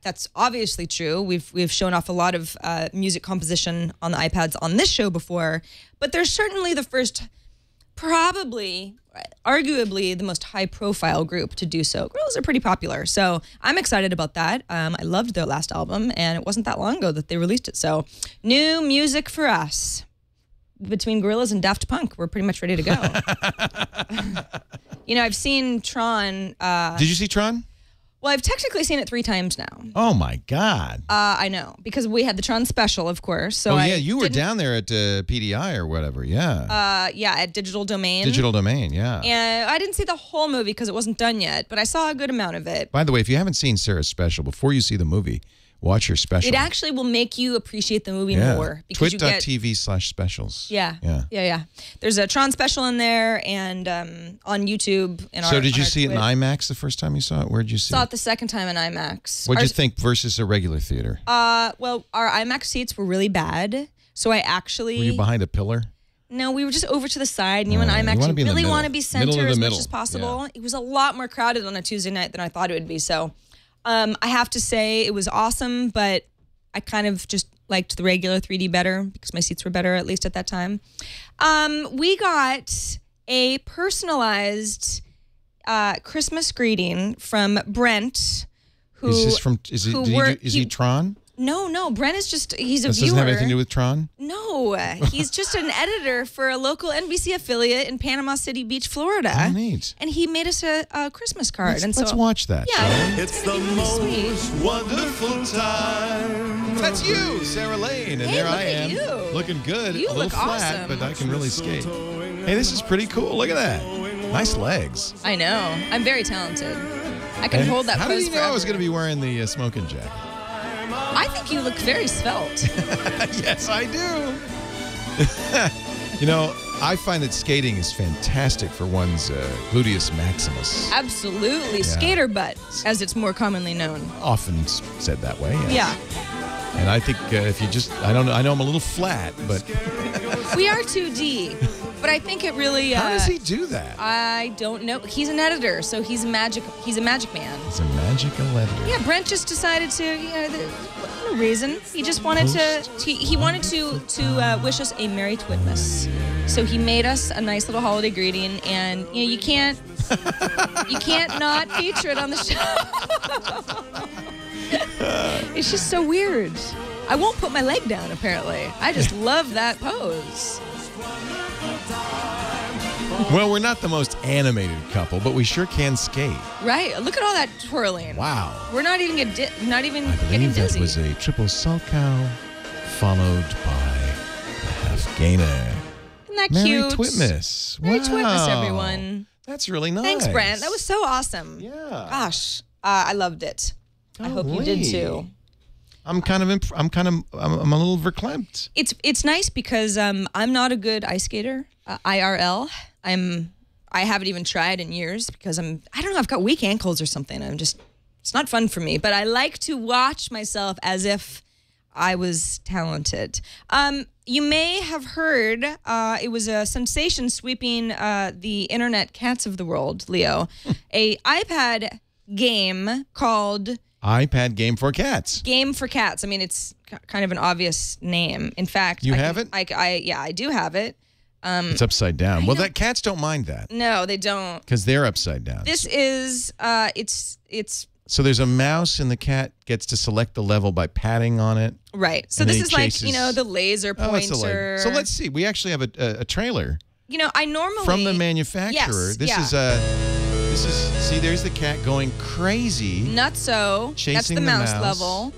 that's obviously true. We've shown off a lot of music composition on the iPads on this show before, but they're certainly the first, probably, arguably the most high-profile group to do so. Gorillaz are pretty popular, so I'm excited about that. I loved their last album, and it wasn't that long ago that they released it. So, new music for us. Between Gorillaz and Daft Punk, we're pretty much ready to go. I've seen Tron. Did you see Tron? Well, I've technically seen it 3 times now. Oh, my God. I know, because we had the Tron special, of course. So you were down there at PDI or whatever, yeah. at Digital Domain. Digital Domain, yeah. And I didn't see the whole movie because it wasn't done yet, but I saw a good amount of it. By the way, if you haven't seen Sarah's special, before you see the movie, watch her special. It actually will make you appreciate the movie more. Because Twit.tv/specials. Yeah. There's a Tron special in there and on YouTube. So did you see it in IMAX the first time you saw it? Where did you see Saw it? it the second time in IMAX. What did you think versus a regular theater? Well, our IMAX seats were really bad. So I actually... Were you behind a pillar? No, we were just over to the side. And you and you IMAX, wanna you be in the really middle. want to be Middle center of the as much middle. as possible. Yeah. It was a lot more crowded on a Tuesday night than I thought it would be. So I have to say it was awesome, but I kind of just liked the regular 3D better because my seats were better, at least at that time. We got a personalized Christmas greeting from Brent. Who Is this from? Is he Tron? No. Brent is just he's a This viewer. doesn't have anything to do with Tron. No, he's just an editor for a local NBC affiliate in Panama City Beach, Florida. Oh, neat. And he made us a Christmas card. Let's watch that. Yeah, It's the most wonderful time. That's you, Sarah Lane, and Hey, there look I at am, you. looking good. You a little look flat, awesome. but I can really skate. Hey, this is pretty cool. Look at that. Nice legs. I know. I'm very talented. I can hold that How pose did you know I was going to forever. be wearing the smoking jacket? I think you look very svelte. Yes, I do. You know, I find that skating is fantastic for one's gluteus maximus. Absolutely. Skater butt, as it's more commonly known. Often said that way. Yes. Yeah. And I think if you just, I don't know, I know I'm a little flat, but We are 2D, but I think it really. how does he do that? I don't know. He's an editor, so he's a magic man. It's a magical editor. Yeah, Brent just decided to. No reason. He just wanted to. He wanted to wish us a Merry Twitmas. So he made us a nice little holiday greeting, and you can't not feature it on the show. It's just so weird. I won't put my leg down, apparently. I just love that pose. Well, we're not the most animated couple, but we sure can skate. Right. Look at all that twirling. Wow. We're not even I getting believe that dizzy. was a triple salchow followed by a half gainer. Isn't that Merry cute? Twitmas. Merry Wow. Twitmas, everyone. That's really nice. Thanks, Brent. That was so awesome. Yeah. Gosh, I loved it. I hope you did too. I'm a little verklempt. It's nice because I'm not a good ice skater, IRL. I haven't even tried in years because I don't know, I've got weak ankles or something. It's not fun for me, but I like to watch myself as if I was talented. You may have heard it was a sensation sweeping the internet cats of the world, Leo. A iPad game called iPad game for cats. Game for Cats. I mean, it's kind of an obvious name. In fact, You have it? I do have it. It's upside down. Well, that cats don't mind that No, they don't. because they're upside down. This is it's So there's a mouse and the cat gets to select the level by patting on it. right. So And this then is he like chases- the laser Oh, it's pointer. a so let's see. We actually have a trailer I normally from the manufacturer. Yes, This yeah. is see. There's the cat going crazy. Not so. That's Chasing the the mouse mouse. level.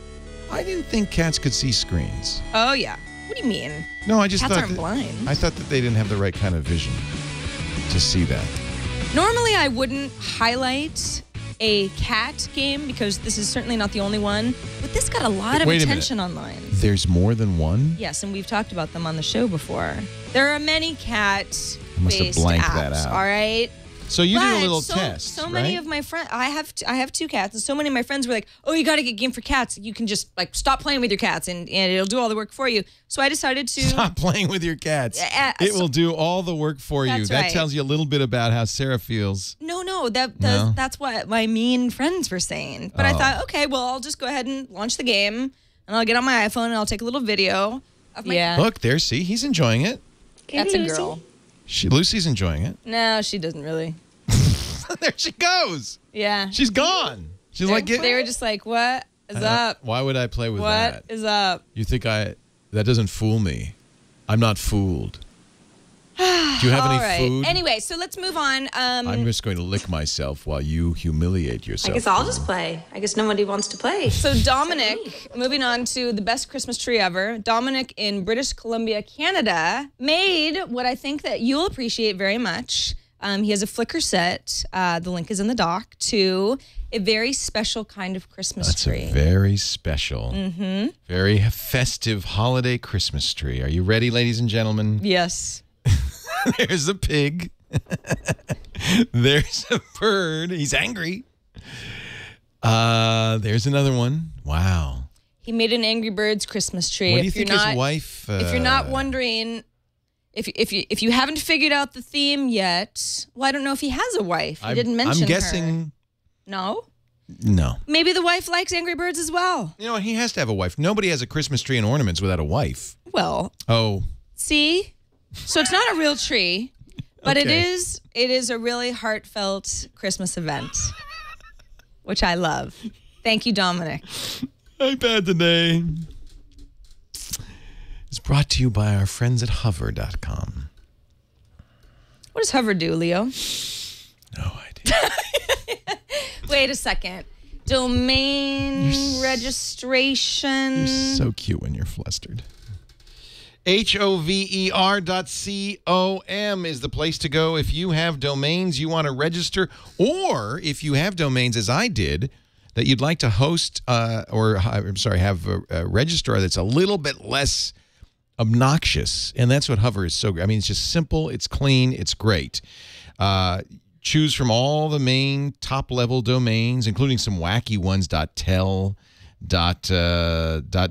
I didn't think cats could see screens. Oh yeah. What do you mean? No, I just Cats thought aren't blind. I thought that they didn't have the right kind of vision to see that. Normally, I wouldn't highlight a cat game because this is certainly not the only one. But this got a lot of Wait a minute. attention online. There's more than one? Yes, and we've talked about them on the show before. There are many cat-based I must have blanked apps, that out. all right? So you did a But little so, test, So many right? of my friends, I have two cats, and so many of my friends were like, "Oh, you got to get Game for Cats. You can just stop playing with your cats, and it'll do all the work for you." So I decided to Stop playing with your cats. It so- will do all the work for you. That's That right. tells you a little bit about how Sarah feels. No, No? that's what my mean friends were saying. But I Oh. thought, okay, well, I'll just go ahead and launch the game, and I'll get on my iPhone and I'll take a little video of my Look, there, see, he's enjoying it. That's a girl. Lucy's enjoying it. No, she doesn't really. There she goes. Yeah. She's gone. She's like, They were just like, what is up? Why would I play with What that? is up? You think that doesn't fool me? I'm not fooled. Do you have All any right. food? Anyway, so let's move on. I'm just going to lick myself while you humiliate yourself. I guess I'll just play. I guess nobody wants to play. So Dominic, moving on to the best Christmas tree ever, Dominic in British Columbia, Canada, made what I think that you'll appreciate very much. He has a Flickr set, the link is in the doc, to a very special kind of Christmas That's tree. a very special, very festive holiday Christmas tree. Are you ready, ladies and gentlemen? Yes. There's a pig. There's a bird. He's angry. There's another one. Wow. He made an Angry Birds Christmas tree. What do you think his wife... if you're not wondering... If you haven't figured out the theme yet, well, I don't know if he has a wife. He didn't mention I'm guessing... her. No? No. Maybe the wife likes Angry Birds as well. You know, he has to have a wife. Nobody has a Christmas tree and ornaments without a wife. Well, Oh. see? So it's not a real tree, But Okay. it is a really heartfelt Christmas event, which I love. Thank you, Dominic. iPad Today is brought to you by our friends at Hover.com. What does Hover do, Leo? No idea. Wait a second. Domain registration. You're so cute when you're flustered. Hover.com is the place to go if you have domains you want to register, or if you have domains, as I did, that you'd like to host have a registrar that's a little bit less obnoxious. And that's what Hover is so great. I mean, it's just simple, it's clean, it's great. Choose from all the main top-level domains, including some wacky ones, .tel, .bz,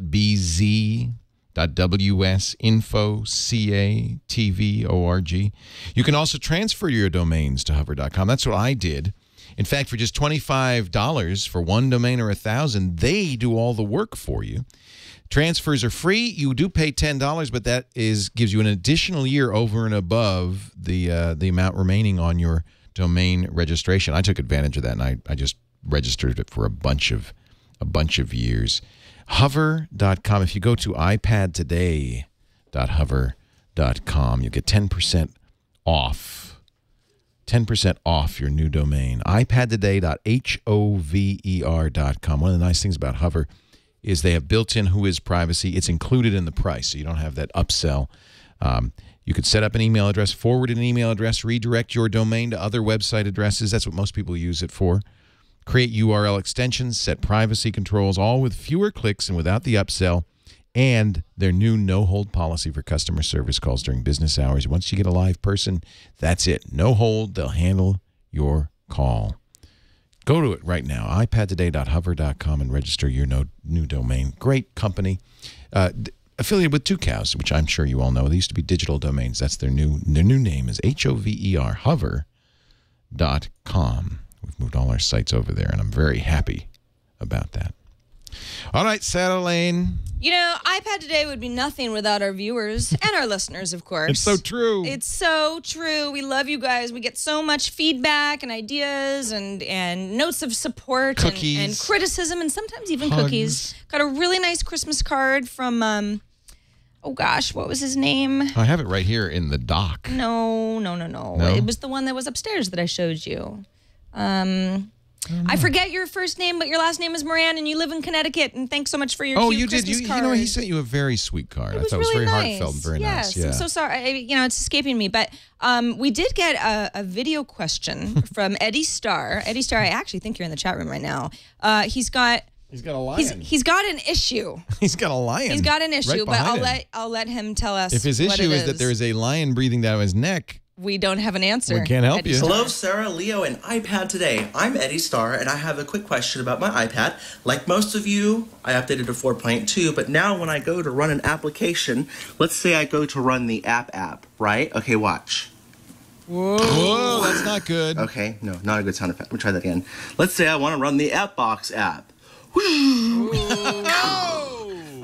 .ws, info, ca, tv, org. You can also transfer your domains to Hover.com. That's what I did. In fact, for just $25 for one domain or 1,000, they do all the work for you. Transfers are free. You do pay $10, but that gives you an additional year over and above the amount remaining on your domain registration. I took advantage of that, and I just registered it for a bunch of years. Hover.com. If you go to iPadtoday.hover.com, you get 10% off. 10% off your new domain. iPadtoday.hover.com. One of the nice things about Hover is they have built-in Whois privacy. It's included in the price, so you don't have that upsell. You could set up an email address, forward an email address, redirect your domain to other website addresses. That's what most people use it for. Create URL extensions, set privacy controls, all with fewer clicks and without the upsell, and their new no-hold policy for customer service calls during business hours. Once you get a live person, that's it. No hold. They'll handle your call. Go to it right now, iPadtoday.hover.com, and register your new domain. Great company. Affiliated with 2 Cows, which I'm sure you all know. They used to be Digital Domains. That's their new name is Hover, hover.com. We've moved all our sites over there, and I'm very happy about that. All right, Sarah Lane. You know, iPad Today would be nothing without our viewers and our listeners, of course. It's so true. It's so true. We love you guys. We get so much feedback and ideas and notes of support and criticism, and sometimes even cookies. Got a really nice Christmas card from, oh gosh, what was his name? I have it right here in the doc. No. It was the one that was upstairs that I showed you. I forget your first name, but your last name is Moran, and you live in Connecticut. And thanks so much for your cute Christmas card. You know, he sent you a very sweet card. It was I thought really it was very nice. heartfelt and very nice. Yeah. I'm so sorry. It's escaping me, but we did get a video question from Eddie Starr. Eddie Starr, I actually think you're in the chat room right now. He's got a lion. He's got an issue. He's got a lion. He's got an issue, right, but I'll let him tell us. If his issue is that there is a lion breathing down his neck, we don't have an answer. We can't help Eddie you. Starr. Hello, Sarah, Leo, and iPad Today. I'm Eddie Starr, and I have a quick question about my iPad. Like most of you, I updated to 4.2, but now when I go to run an application, let's say I go to run the app, right? Okay, watch. Whoa, that's not good. Okay, no, not a good sound effect. Let me try that again. Let's say I want to run the AppBox app.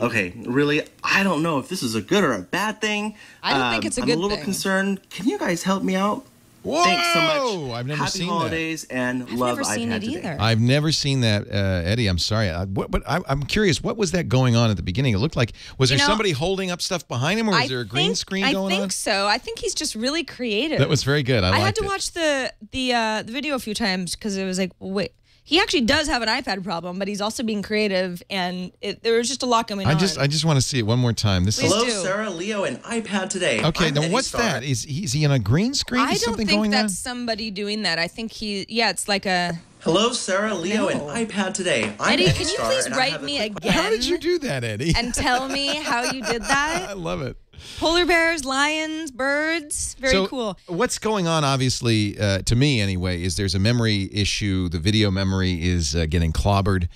Okay, really, I don't know if this is a good or a bad thing. I don't think it's a good thing. I'm a little concerned. Can you guys help me out? Whoa! Thanks so much. I've never Happy seen holidays and I've love never seen iPad it Today. either. I've never seen that, Eddie. I'm sorry. But I'm curious. What was that going on at the beginning? It looked like, was there somebody holding up stuff behind him, or was there a green screen going on? I think so. I think he's just really creative. That was very good. I had to watch the video a few times because it was like, wait. He actually does have an iPad problem, but he's also being creative, and there was just a lot going on. I just want to see it one more time. Hello, Sarah, Leo, and iPad Today. Okay, I'm now Eddie what's Starr. that? Is he on a green screen? I Is don't something think going that's on? somebody doing that. I think it's like a... Hello, Sarah, Leo, and iPad Today. I'm Eddie, Eddie can you Starr, please and I write have a me quick- again? How did you do that, Eddie? And tell me how you did that? I love it. Polar bears, lions, birds. Very cool. What's going on, obviously, to me anyway, is there's a memory issue. The video memory is getting clobbered.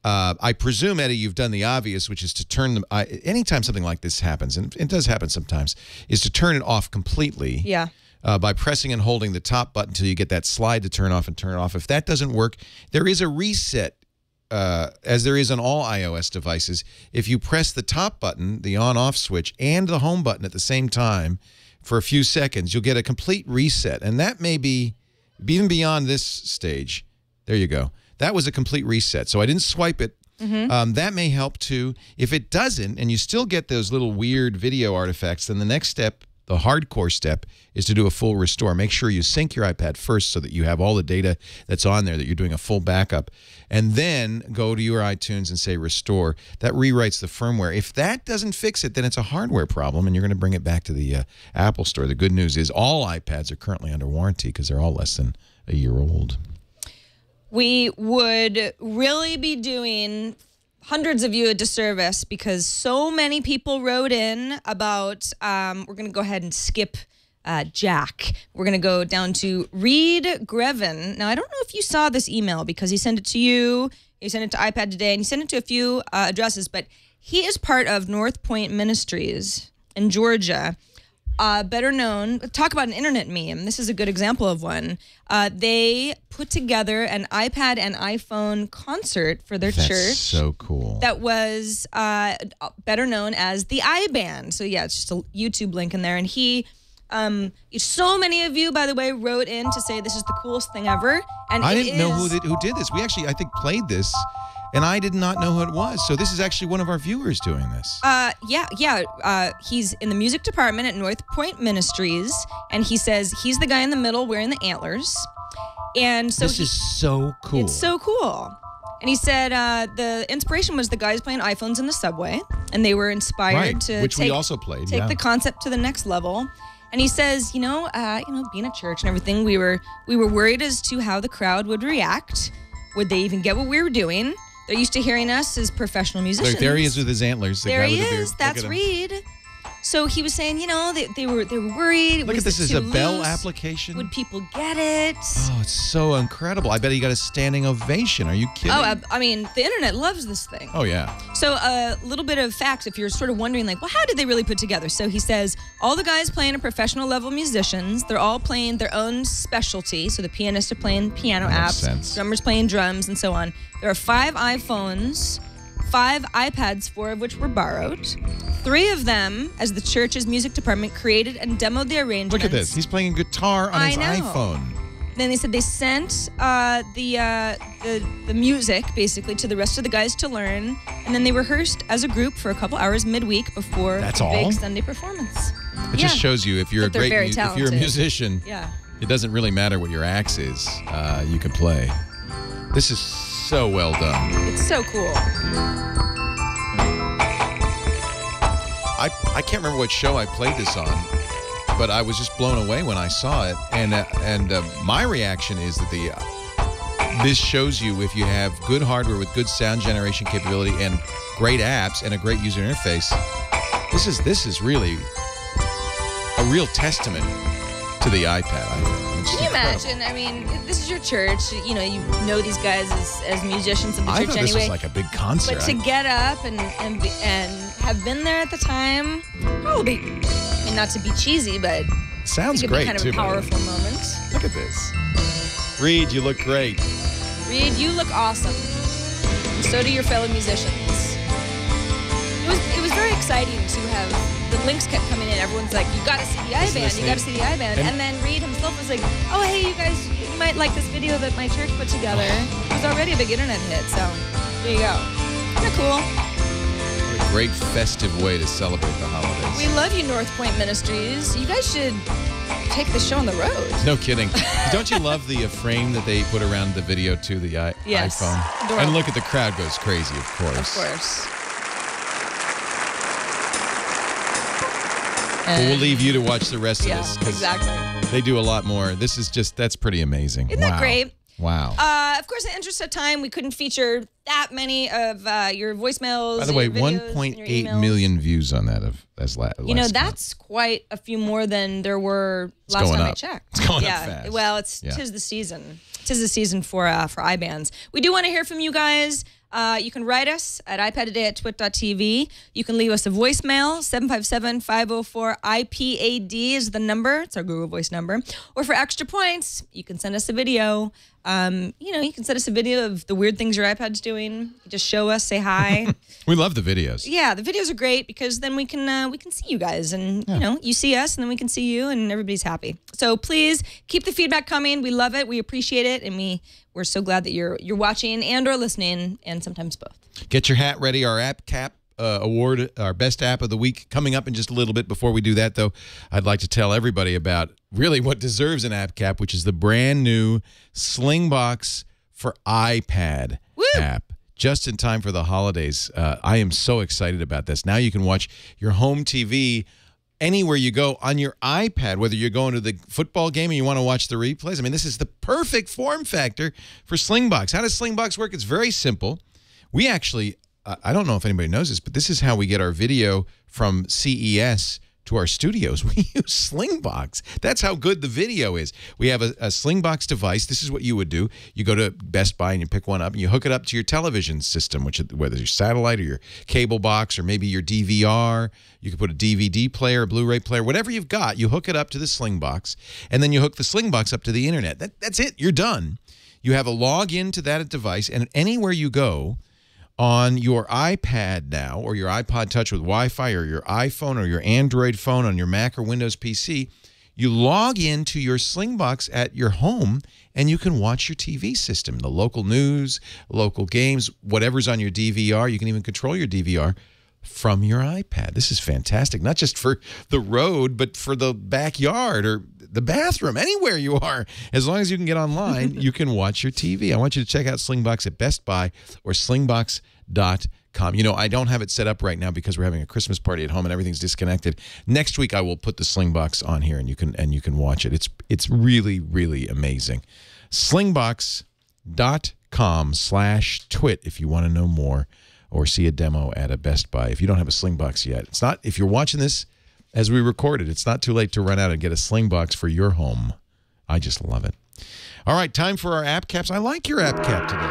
I presume, Eddie, you've done the obvious, which is to turn them. Anytime something like this happens, and it does happen sometimes, is to turn it off completely. Yeah. By pressing and holding the top button until you get that slide to turn off and turn it off. If that doesn't work, there is a reset. As there is on all iOS devices, if you press the top button, the on-off switch, and the home button at the same time for a few seconds, you'll get a complete reset. And that may be even beyond this stage. There you go. That was a complete reset. So I didn't swipe it. That may help too. If it doesn't, and you still get those little weird video artifacts, then the next step, the hardcore step, is to do a full restore. Make sure you sync your iPad first so that you have all the data that's on there, that you're doing a full backup. And then go to your iTunes and say restore. That rewrites the firmware. If that doesn't fix it, then it's a hardware problem, and you're going to bring it back to the Apple Store. The good news is all iPads are currently under warranty because they're all less than a year old. We would really be doing hundreds of you a disservice because so many people wrote in about, we're going to go ahead and skip Jack. We're going to go down to Reed Grevin. Now, I don't know if you saw this email because he sent it to you, he sent it to iPad Today, and he sent it to a few addresses, but he is part of North Point Ministries in Georgia. Better known, talk about an internet meme. This is a good example of one. They put together an iPad and iPhone concert for their church. That's so cool. That was better known as the iBand. So yeah, it's just a YouTube link in there. And he, so many of you, by the way, wrote in to say this is the coolest thing ever. And I didn't know who did this. We actually, I think, played this. And I did not know who it was. So this is actually one of our viewers doing this. He's in the music department at North Point Ministries, and he says he's the guy in the middle wearing the antlers. And so this is so cool. It's so cool. And he said the inspiration was the guys playing iPhones in the subway, and they were inspired to which we also played. Take the concept to the next level. And he says, being at church and everything, we were worried as to how the crowd would react. Would they even get what we were doing? They're used to hearing us as professional musicians. There he is with his antlers. There he is. That's Reed. So he was saying, they were worried. Look at this. Is a Bell application. Would people get it? Oh, it's so incredible. I bet he got a standing ovation. Are you kidding? Oh, I mean, the internet loves this thing. Oh, yeah. So a little bit of facts if you're sort of wondering, how did they really put together? So he says, all the guys playing are professional level musicians. They're all playing their own specialty. So the pianists are playing piano apps, drummers playing drums, and so on. There are 5 iPhones, 5 iPads, 4 of which were borrowed. 3 of them, as the church's music department created and demoed the arrangements. Look at this. He's playing guitar on his iPhone. Then they said they sent the music, basically, to the rest of the guys to learn. And then they rehearsed as a group for a couple hours midweek before the big Sunday performance. It just shows you if you're if you're a musician, it doesn't really matter what your axe is. You can play. This is so well done. It's so cool. I can't remember what show I played this on, but I was just blown away when I saw it. And my reaction is that this shows you if you have good hardware with good sound generation capability and great apps and a great user interface. This is really a real testament to the iPad, I think. Can you imagine? I mean, this is your church. You know these guys as musicians of the church anyway. This was like a big concert. But to get up and have been there at the time, probably, not to be cheesy, but sounds it could great be kind of too. a powerful moment. Look at this. Reed, you look great. Reed, you look awesome. And so do your fellow musicians. It was very exciting to have. The links kept coming in. Everyone's like, you got to see the iBand. You got to see the iBand. And then Reed himself was like, oh, hey, you guys, you might like this video that my church put together. It was already a big internet hit, so there you go. Isn't that cool? What a great festive way to celebrate the holidays. We love you, North Point Ministries. You guys should take the show on the road. No kidding. Don't you love the frame that they put around the video to the iPhone? Adorable. And look at the crowd goes crazy, of course. Of course. But we'll leave you to watch the rest of this. Exactly. They do a lot more. This is that's pretty amazing. Isn't that great? Wow. Of course, in the interest of time, we couldn't feature that many of your voicemails. By the way, 1.8 million views on that as last that's quite a few more than there were last time I checked. It's going up fast. Well, tis the season. Tis the season for iBands. We do want to hear from you guys. You can write us at iPadtoday@twit.tv. You can leave us a voicemail, 757-504-IPAD is the number. It's our Google Voice number. Or for extra points, you can send us a video. You can send us a video of the weird things your iPad's doing. Just show us, say hi. We love the videos. Yeah, the videos are great because then we can see you guys, and you see us, and then we can see you, and everybody's happy. So please keep the feedback coming. We love it. We appreciate it, and we're so glad that you're watching and or listening, and sometimes both. Get your hat ready. Our App Cap Award, our best app of the week, coming up in just a little bit. Before we do that, though, I'd like to tell everybody about really what deserves an App Cap, which is the brand new Slingbox for iPad app. Just in time for the holidays. I am so excited about this. Now you can watch your home TV anywhere you go on your iPad, whether you're going to the football game and you want to watch the replays. I mean, this is the perfect form factor for Slingbox. How does Slingbox work? It's very simple. We actually, I don't know if anybody knows this, but this is how we get our video from CES to our studios. We use Slingbox. That's how good the video is. We have a Slingbox device. This is what you would do. You go to Best Buy and you pick one up and you hook it up to your television system, whether it's your satellite or your cable box or maybe your DVR. You can put a DVD player, a Blu-ray player, whatever you've got. You hook it up to the Slingbox, and then you hook the Slingbox up to the internet. That's it. You're done. You have a login to that device, and anywhere you go, on your iPad now, or your iPod Touch with Wi-Fi, or your iPhone, or your Android phone on your Mac or Windows PC, you log into your Slingbox at your home, and you can watch your TV system, the local news, local games, whatever's on your DVR. You can even control your DVR from your iPad. This is fantastic, not just for the road, but for the backyard or the bathroom, anywhere you are. As long as you can get online, you can watch your TV. I want you to check out Slingbox at Best Buy or slingbox.com. You know, I don't have it set up right now because we're having a Christmas party at home and everything's disconnected. Next week I will put the Slingbox on here and you can watch it. It's really, really amazing. Slingbox.com/twit if you want to know more or see a demo at a Best Buy. If you don't have a Slingbox yet, it's not, if you're watching this as we record it, it's not too late to run out and get a Slingbox for your home. I just love it. All right, time for our app caps. I like your app cap today.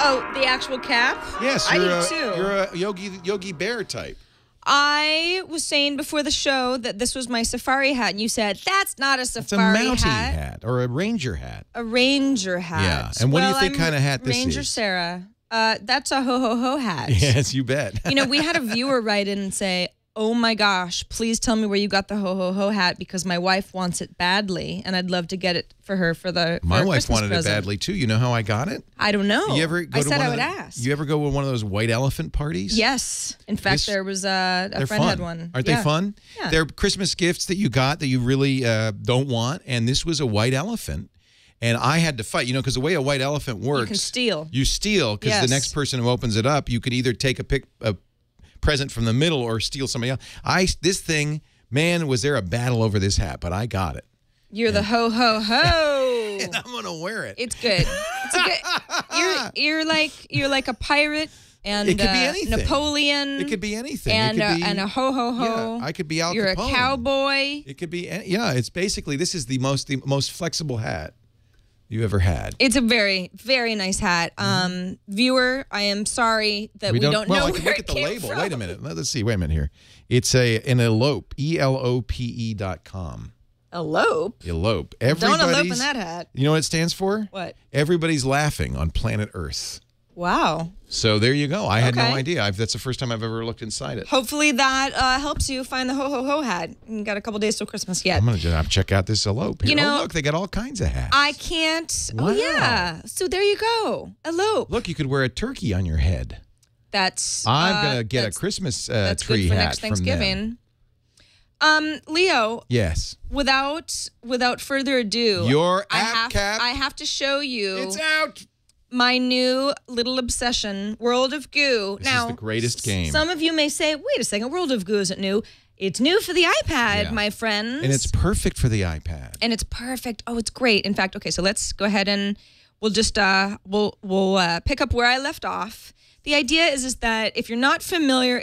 Oh, the actual cap? Yes, I do too. You're a Yogi Bear type. I was saying before the show that this was my safari hat, and you said, that's not a safari hat. It's a Mountie hat or a Ranger hat. A Ranger hat. Yeah, and what do you think kind of hat this is? Ranger Sarah. That's a ho-ho-ho hat. Yes, you bet. You know, we had a viewer write in and say, oh my gosh, please tell me where you got the ho-ho-ho hat because my wife wants it badly, and I'd love to get it for her for my wife Christmas wanted present. it badly, too. You know how I got it? I don't know. You ever go I to said one I of would the, ask. You ever go to one of those white elephant parties? Yes. In fact, there was a friend fun. had one. Aren't they fun? Yeah. They're Christmas gifts that you got that you really don't want, and this was a white elephant. And I had to fight, you know, because the way a white elephant works. You can steal. You steal, because the next person who opens it up, you could either take a present from the middle or steal somebody else. This thing, man, was there a battle over this hat, but I got it. You're the ho-ho-ho. And I'm going to wear it. It's good. It's a good. You're like a pirate and it could be anything. Napoleon. It could be anything. And a ho-ho-ho. Yeah, I could be Al Capone. You're a cowboy. It could be, yeah, it's basically, this is the most flexible hat you ever had. It's a very, very nice hat. Viewer, I am sorry that we don't know I where can look it at the came label. from. Wait a minute. Let's see. Wait a minute here. It's an elope. ELOPE.com. Elope? Elope. Don't elope in that hat. You know what it stands for? What? Everybody's laughing on planet Earth. Wow. So there you go. I had no idea. That's the first time I've ever looked inside it. Hopefully that helps you find the ho-ho-ho hat. You got a couple days till Christmas yet. I'm going to check out this elope. Here. You know, oh, look, they got all kinds of hats. I can't. Wow. Oh, yeah. So there you go. Elope. Look, you could wear a turkey on your head. That's. I'm going to get a Christmas tree hat for next Thanksgiving. Leo. Yes. Without further ado, your app cap. I have to show you. It's out. My new little obsession, World of Goo. This is the greatest game. Some of you may say, wait a second, World of Goo isn't new. It's new for the iPad, my friends. And it's perfect for the iPad. And it's perfect. Oh, it's great. In fact, okay, so let's go ahead and we'll just we'll pick up where I left off. The idea is that if you're familiar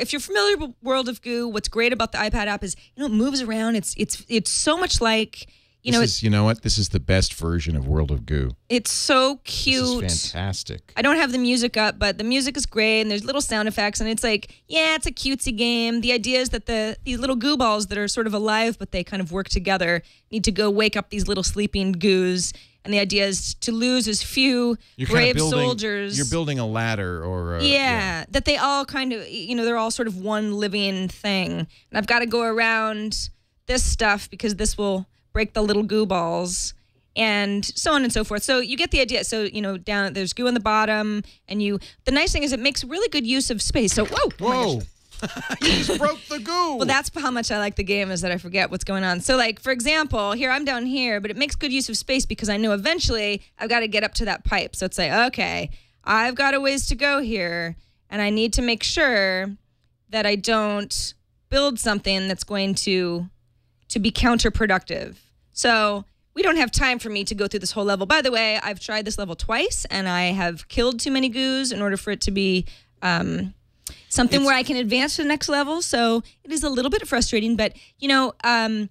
with World of Goo, what's great about the iPad app is, you know, it moves around. It's so much like You know what? This is the best version of World of Goo. It's so cute. This is fantastic. I don't have the music up, but the music is great, and there's little sound effects, and it's like, yeah, it's a cutesy game. The idea is that these little goo balls that are sort of alive, but they kind of work together, need to go wake up these little sleeping goos. And the idea is to lose as few brave soldiers. You're building a ladder or... that they all kind of, they're all sort of one living thing. And I've got to go around this stuff because this will break the little goo balls and so on and so forth. So you get the idea. So, down there's goo on the bottom. And the nice thing is it makes really good use of space. So, whoa. Whoa. You just broke the goo. Well, that's how much I like the game is that I forget what's going on. So, like, for example, here I'm down here, but it makes good use of space because I know eventually I've got to get up to that pipe. So it's like, okay, I've got a ways to go here, and I need to make sure that I don't build something that's going to be counterproductive. So we don't have time for me to go through this whole level. By the way, I've tried this level twice, and I have killed too many goos in order for it to be... something where I can advance to the next level. So it is a little bit frustrating, but and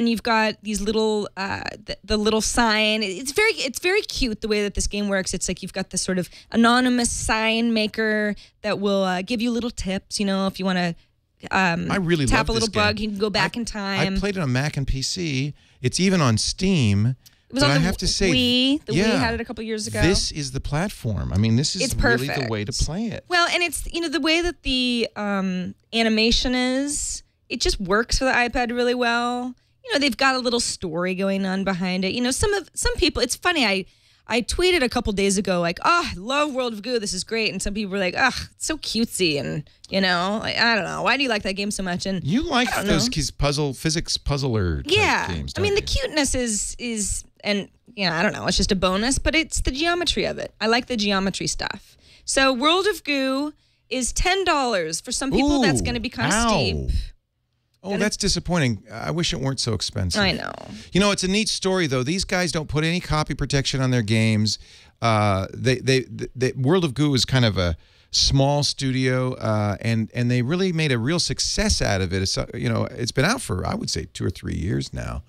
you've got these little the little sign. It's very cute the way that this game works. It's like you've got this sort of anonymous sign maker that will give you little tips. If you want to I really tap a love little this bug, game. you can go back in time. I played it on Mac and PC. It's even on Steam. It was on the Wii. The Wii had it a couple years ago. This is the platform. I mean, this is really the way to play it. Well, and it's the way that the animation is. It just works for the iPad really well. They've got a little story going on behind it. Some people. It's funny. I tweeted a couple days ago like, oh, I love World of Goo. This is great. And some people were like, ugh, it's so cutesy. And, I don't know. Why do you like that game so much? And you like those physics puzzler games, I mean, the cuteness is and, I don't know. It's just a bonus. But it's the geometry of it. I like the geometry stuff. So World of Goo is $10. For some people, that's going to be kind of steep. Oh, that's disappointing. I wish it weren't so expensive. I know. It's a neat story, though. These guys don't put any copy protection on their games. World of Goo is kind of a small studio, and they really made a real success out of it. It's been out for, I would say, 2 or 3 years now.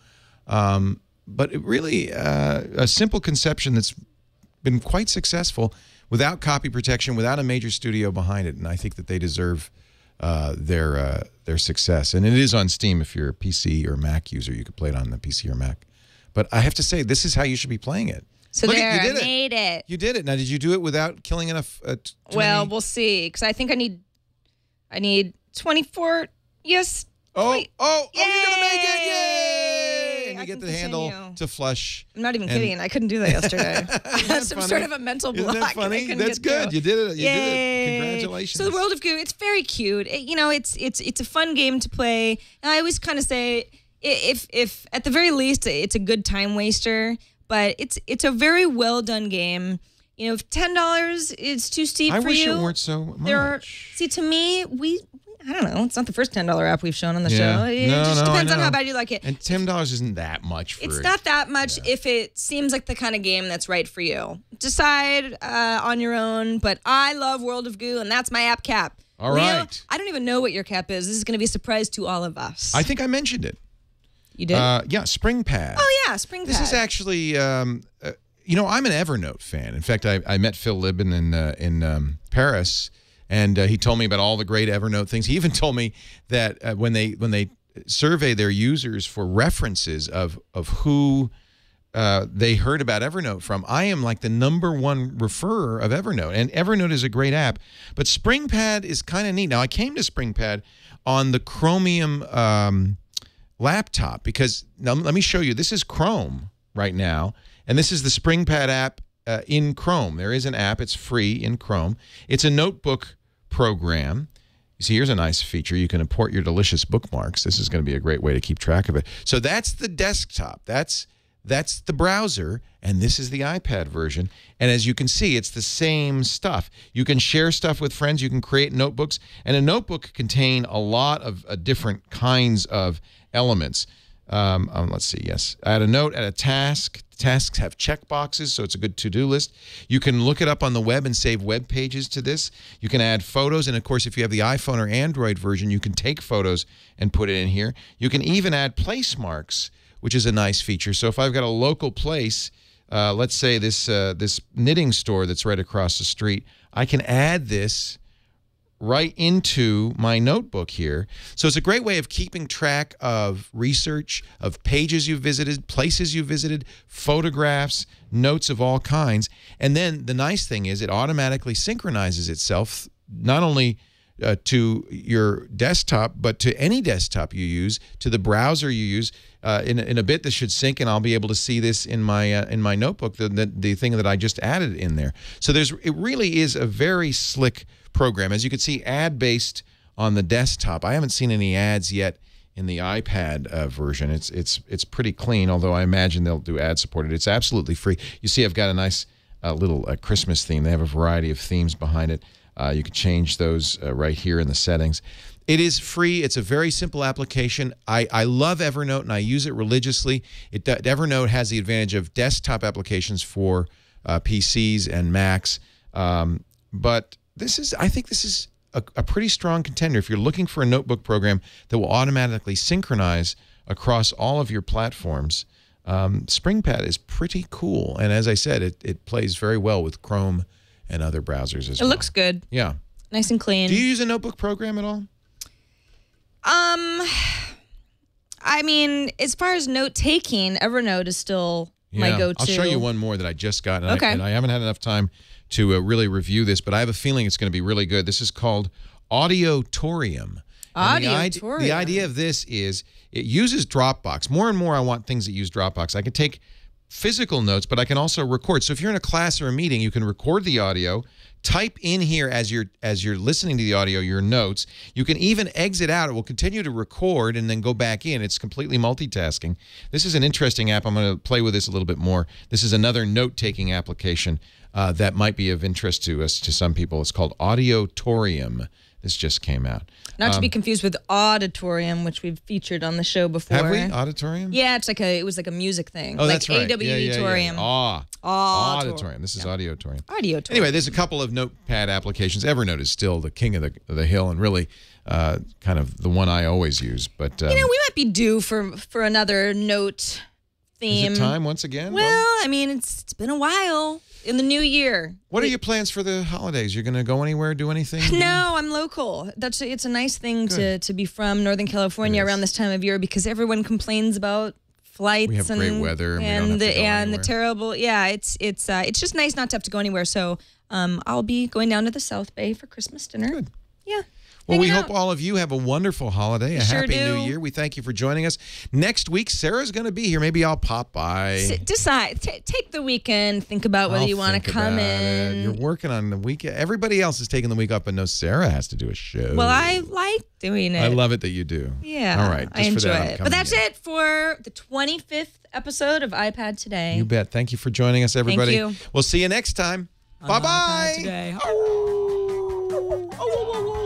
But it really, a simple conception that's been quite successful without copy protection, without a major studio behind it. And I think that they deserve their success. And it is on Steam. If you're a PC or Mac user, you could play it on the PC or Mac. But I have to say, this is how you should be playing it. So I made it. You did it. Now, did you do it without killing enough? Well, we'll see. Because I think I need 24. Yes. Oh, you're gonna make it! Yay! And you get the handle to flush. I'm not even kidding. I couldn't do that yesterday. I had some sort of a mental block. Isn't that funny? That's good. You did it. You did it. Congratulations. So the World of Goo, it's very cute. It's a fun game to play. And I always kind of say, if at the very least, it's a good time waster. But it's a very well done game. If $10 is too steep for you. I wish it weren't so much. See, to me, I don't know. It's not the first $10 app we've shown on the show. It No, just depends I on know. how bad you like it. And $10 isn't that much for it. It's not that much if it seems like the kind of game that's right for you. Decide on your own, but I love World of Goo, and that's my app cap. All Leo, right. I don't even know what your cap is. This is going to be a surprise to all of us. I think I mentioned it. You did? Yeah, Springpad. Oh, yeah, Springpad. This is actually, I'm an Evernote fan. In fact, I met Phil Libin in Paris, and he told me about all the great Evernote things. He even told me that when they survey their users for references of who they heard about Evernote from, I am like the #1 referrer of Evernote. And Evernote is a great app. But Springpad is kind of neat. Now, I came to Springpad on the Chromium laptop because, now let me show you. This is Chrome right now. And this is the Springpad app in Chrome. There is an app. It's free in Chrome. It's a notebook program. You see, here's a nice feature. You can import your delicious bookmarks. This is going to be a great way to keep track of it. So that's the desktop. That's the browser, and this is the iPad version. And as you can see, it's the same stuff. You can share stuff with friends. You can create notebooks. And a notebook can contain a lot of different kinds of elements. Let's see, yes. Add a note, add a task. Tasks have checkboxes, so it's a good to-do list. You can look it up on the web and save web pages to this. You can add photos, and of course, if you have the iPhone or Android version, you can take photos and put it in here. You can even add place marks which is a nice feature. So if I've got a local place, let's say this knitting store that's right across the street, I can add this right into my notebook here. So it's a great way of keeping track of research, of pages you've visited, places you've visited, photographs, notes of all kinds. And then the nice thing is it automatically synchronizes itself not only to your desktop, but to any desktop you use, to the browser you use. In a bit, this should sync, and I'll be able to see this in my notebook, the thing that I just added in there. So it really is a very slick program. As you can see, ad-based on the desktop. I haven't seen any ads yet in the iPad version. It's pretty clean, although I imagine they'll do ad-supported. It's absolutely free. You see I've got a nice little Christmas theme. They have a variety of themes behind it. You can change those right here in the settings. It is free. It's a very simple application. I love Evernote, and I use it religiously. Evernote has the advantage of desktop applications for PCs and Macs, but I think this is a pretty strong contender. If you're looking for a notebook program that will automatically synchronize across all of your platforms, Springpad is pretty cool. And as I said, it plays very well with Chrome and other browsers as well. It looks good. Yeah. Nice and clean. Do you use a notebook program at all? I mean, as far as note-taking, Evernote is still my go-to. I'll show you one more that I just got, and, okay. I haven't had enough time to really review this, but I have a feeling it's going to be really good. This is called Audiotorium. Audiotorium. The idea of this is it uses Dropbox. More and more I want things that use Dropbox. I can take physical notes, but I can also record. So if you're in a class or a meeting, you can record the audio, type in here as you're listening to the audio your notes. You can even exit out. It will continue to record and then go back in. It's completely multitasking. This is an interesting app. I'm going to play with this a little bit more. This is another note-taking application that might be of interest to some people. It's called Audiotorium. This just came out. Not to be confused with Auditorium, which we've featured on the show before. Have we? Auditorium? Yeah, it was like a music thing. Oh, that's right. AWE-torium. Auditorium. This is Audiotorium. Audiotorium. Anyway, there's a couple of notepad applications. Evernote is still the king of the hill and really kind of the one I always use. But we might be due for another note theme. Is it time once again? Well, I mean, it's been a while. In the new year. What are your plans for the holidays? You're going to go anywhere, do anything? No, I'm local. It's a nice thing to be from Northern California around this time of year because everyone complains about flights. We have great weather and the terrible. Yeah, it's just nice not to have to go anywhere. So I'll be going down to the South Bay for Christmas dinner. Good. Yeah. Well, we hope all of you have a wonderful holiday, a happy new year. We thank you for joining us. Next week, Sarah's going to be here. Maybe I'll pop by. Decide. Take the weekend. Think about whether you want to come in. You're working on the weekend. Everybody else is taking the week up, but no, Sarah has to do a show. Well, I like doing it. I love it that you do. Yeah. All right. I enjoy it. But that's it for the 25th episode of iPad Today. You bet. Thank you for joining us, everybody. Thank you. We'll see you next time. Bye-bye. iPad Today.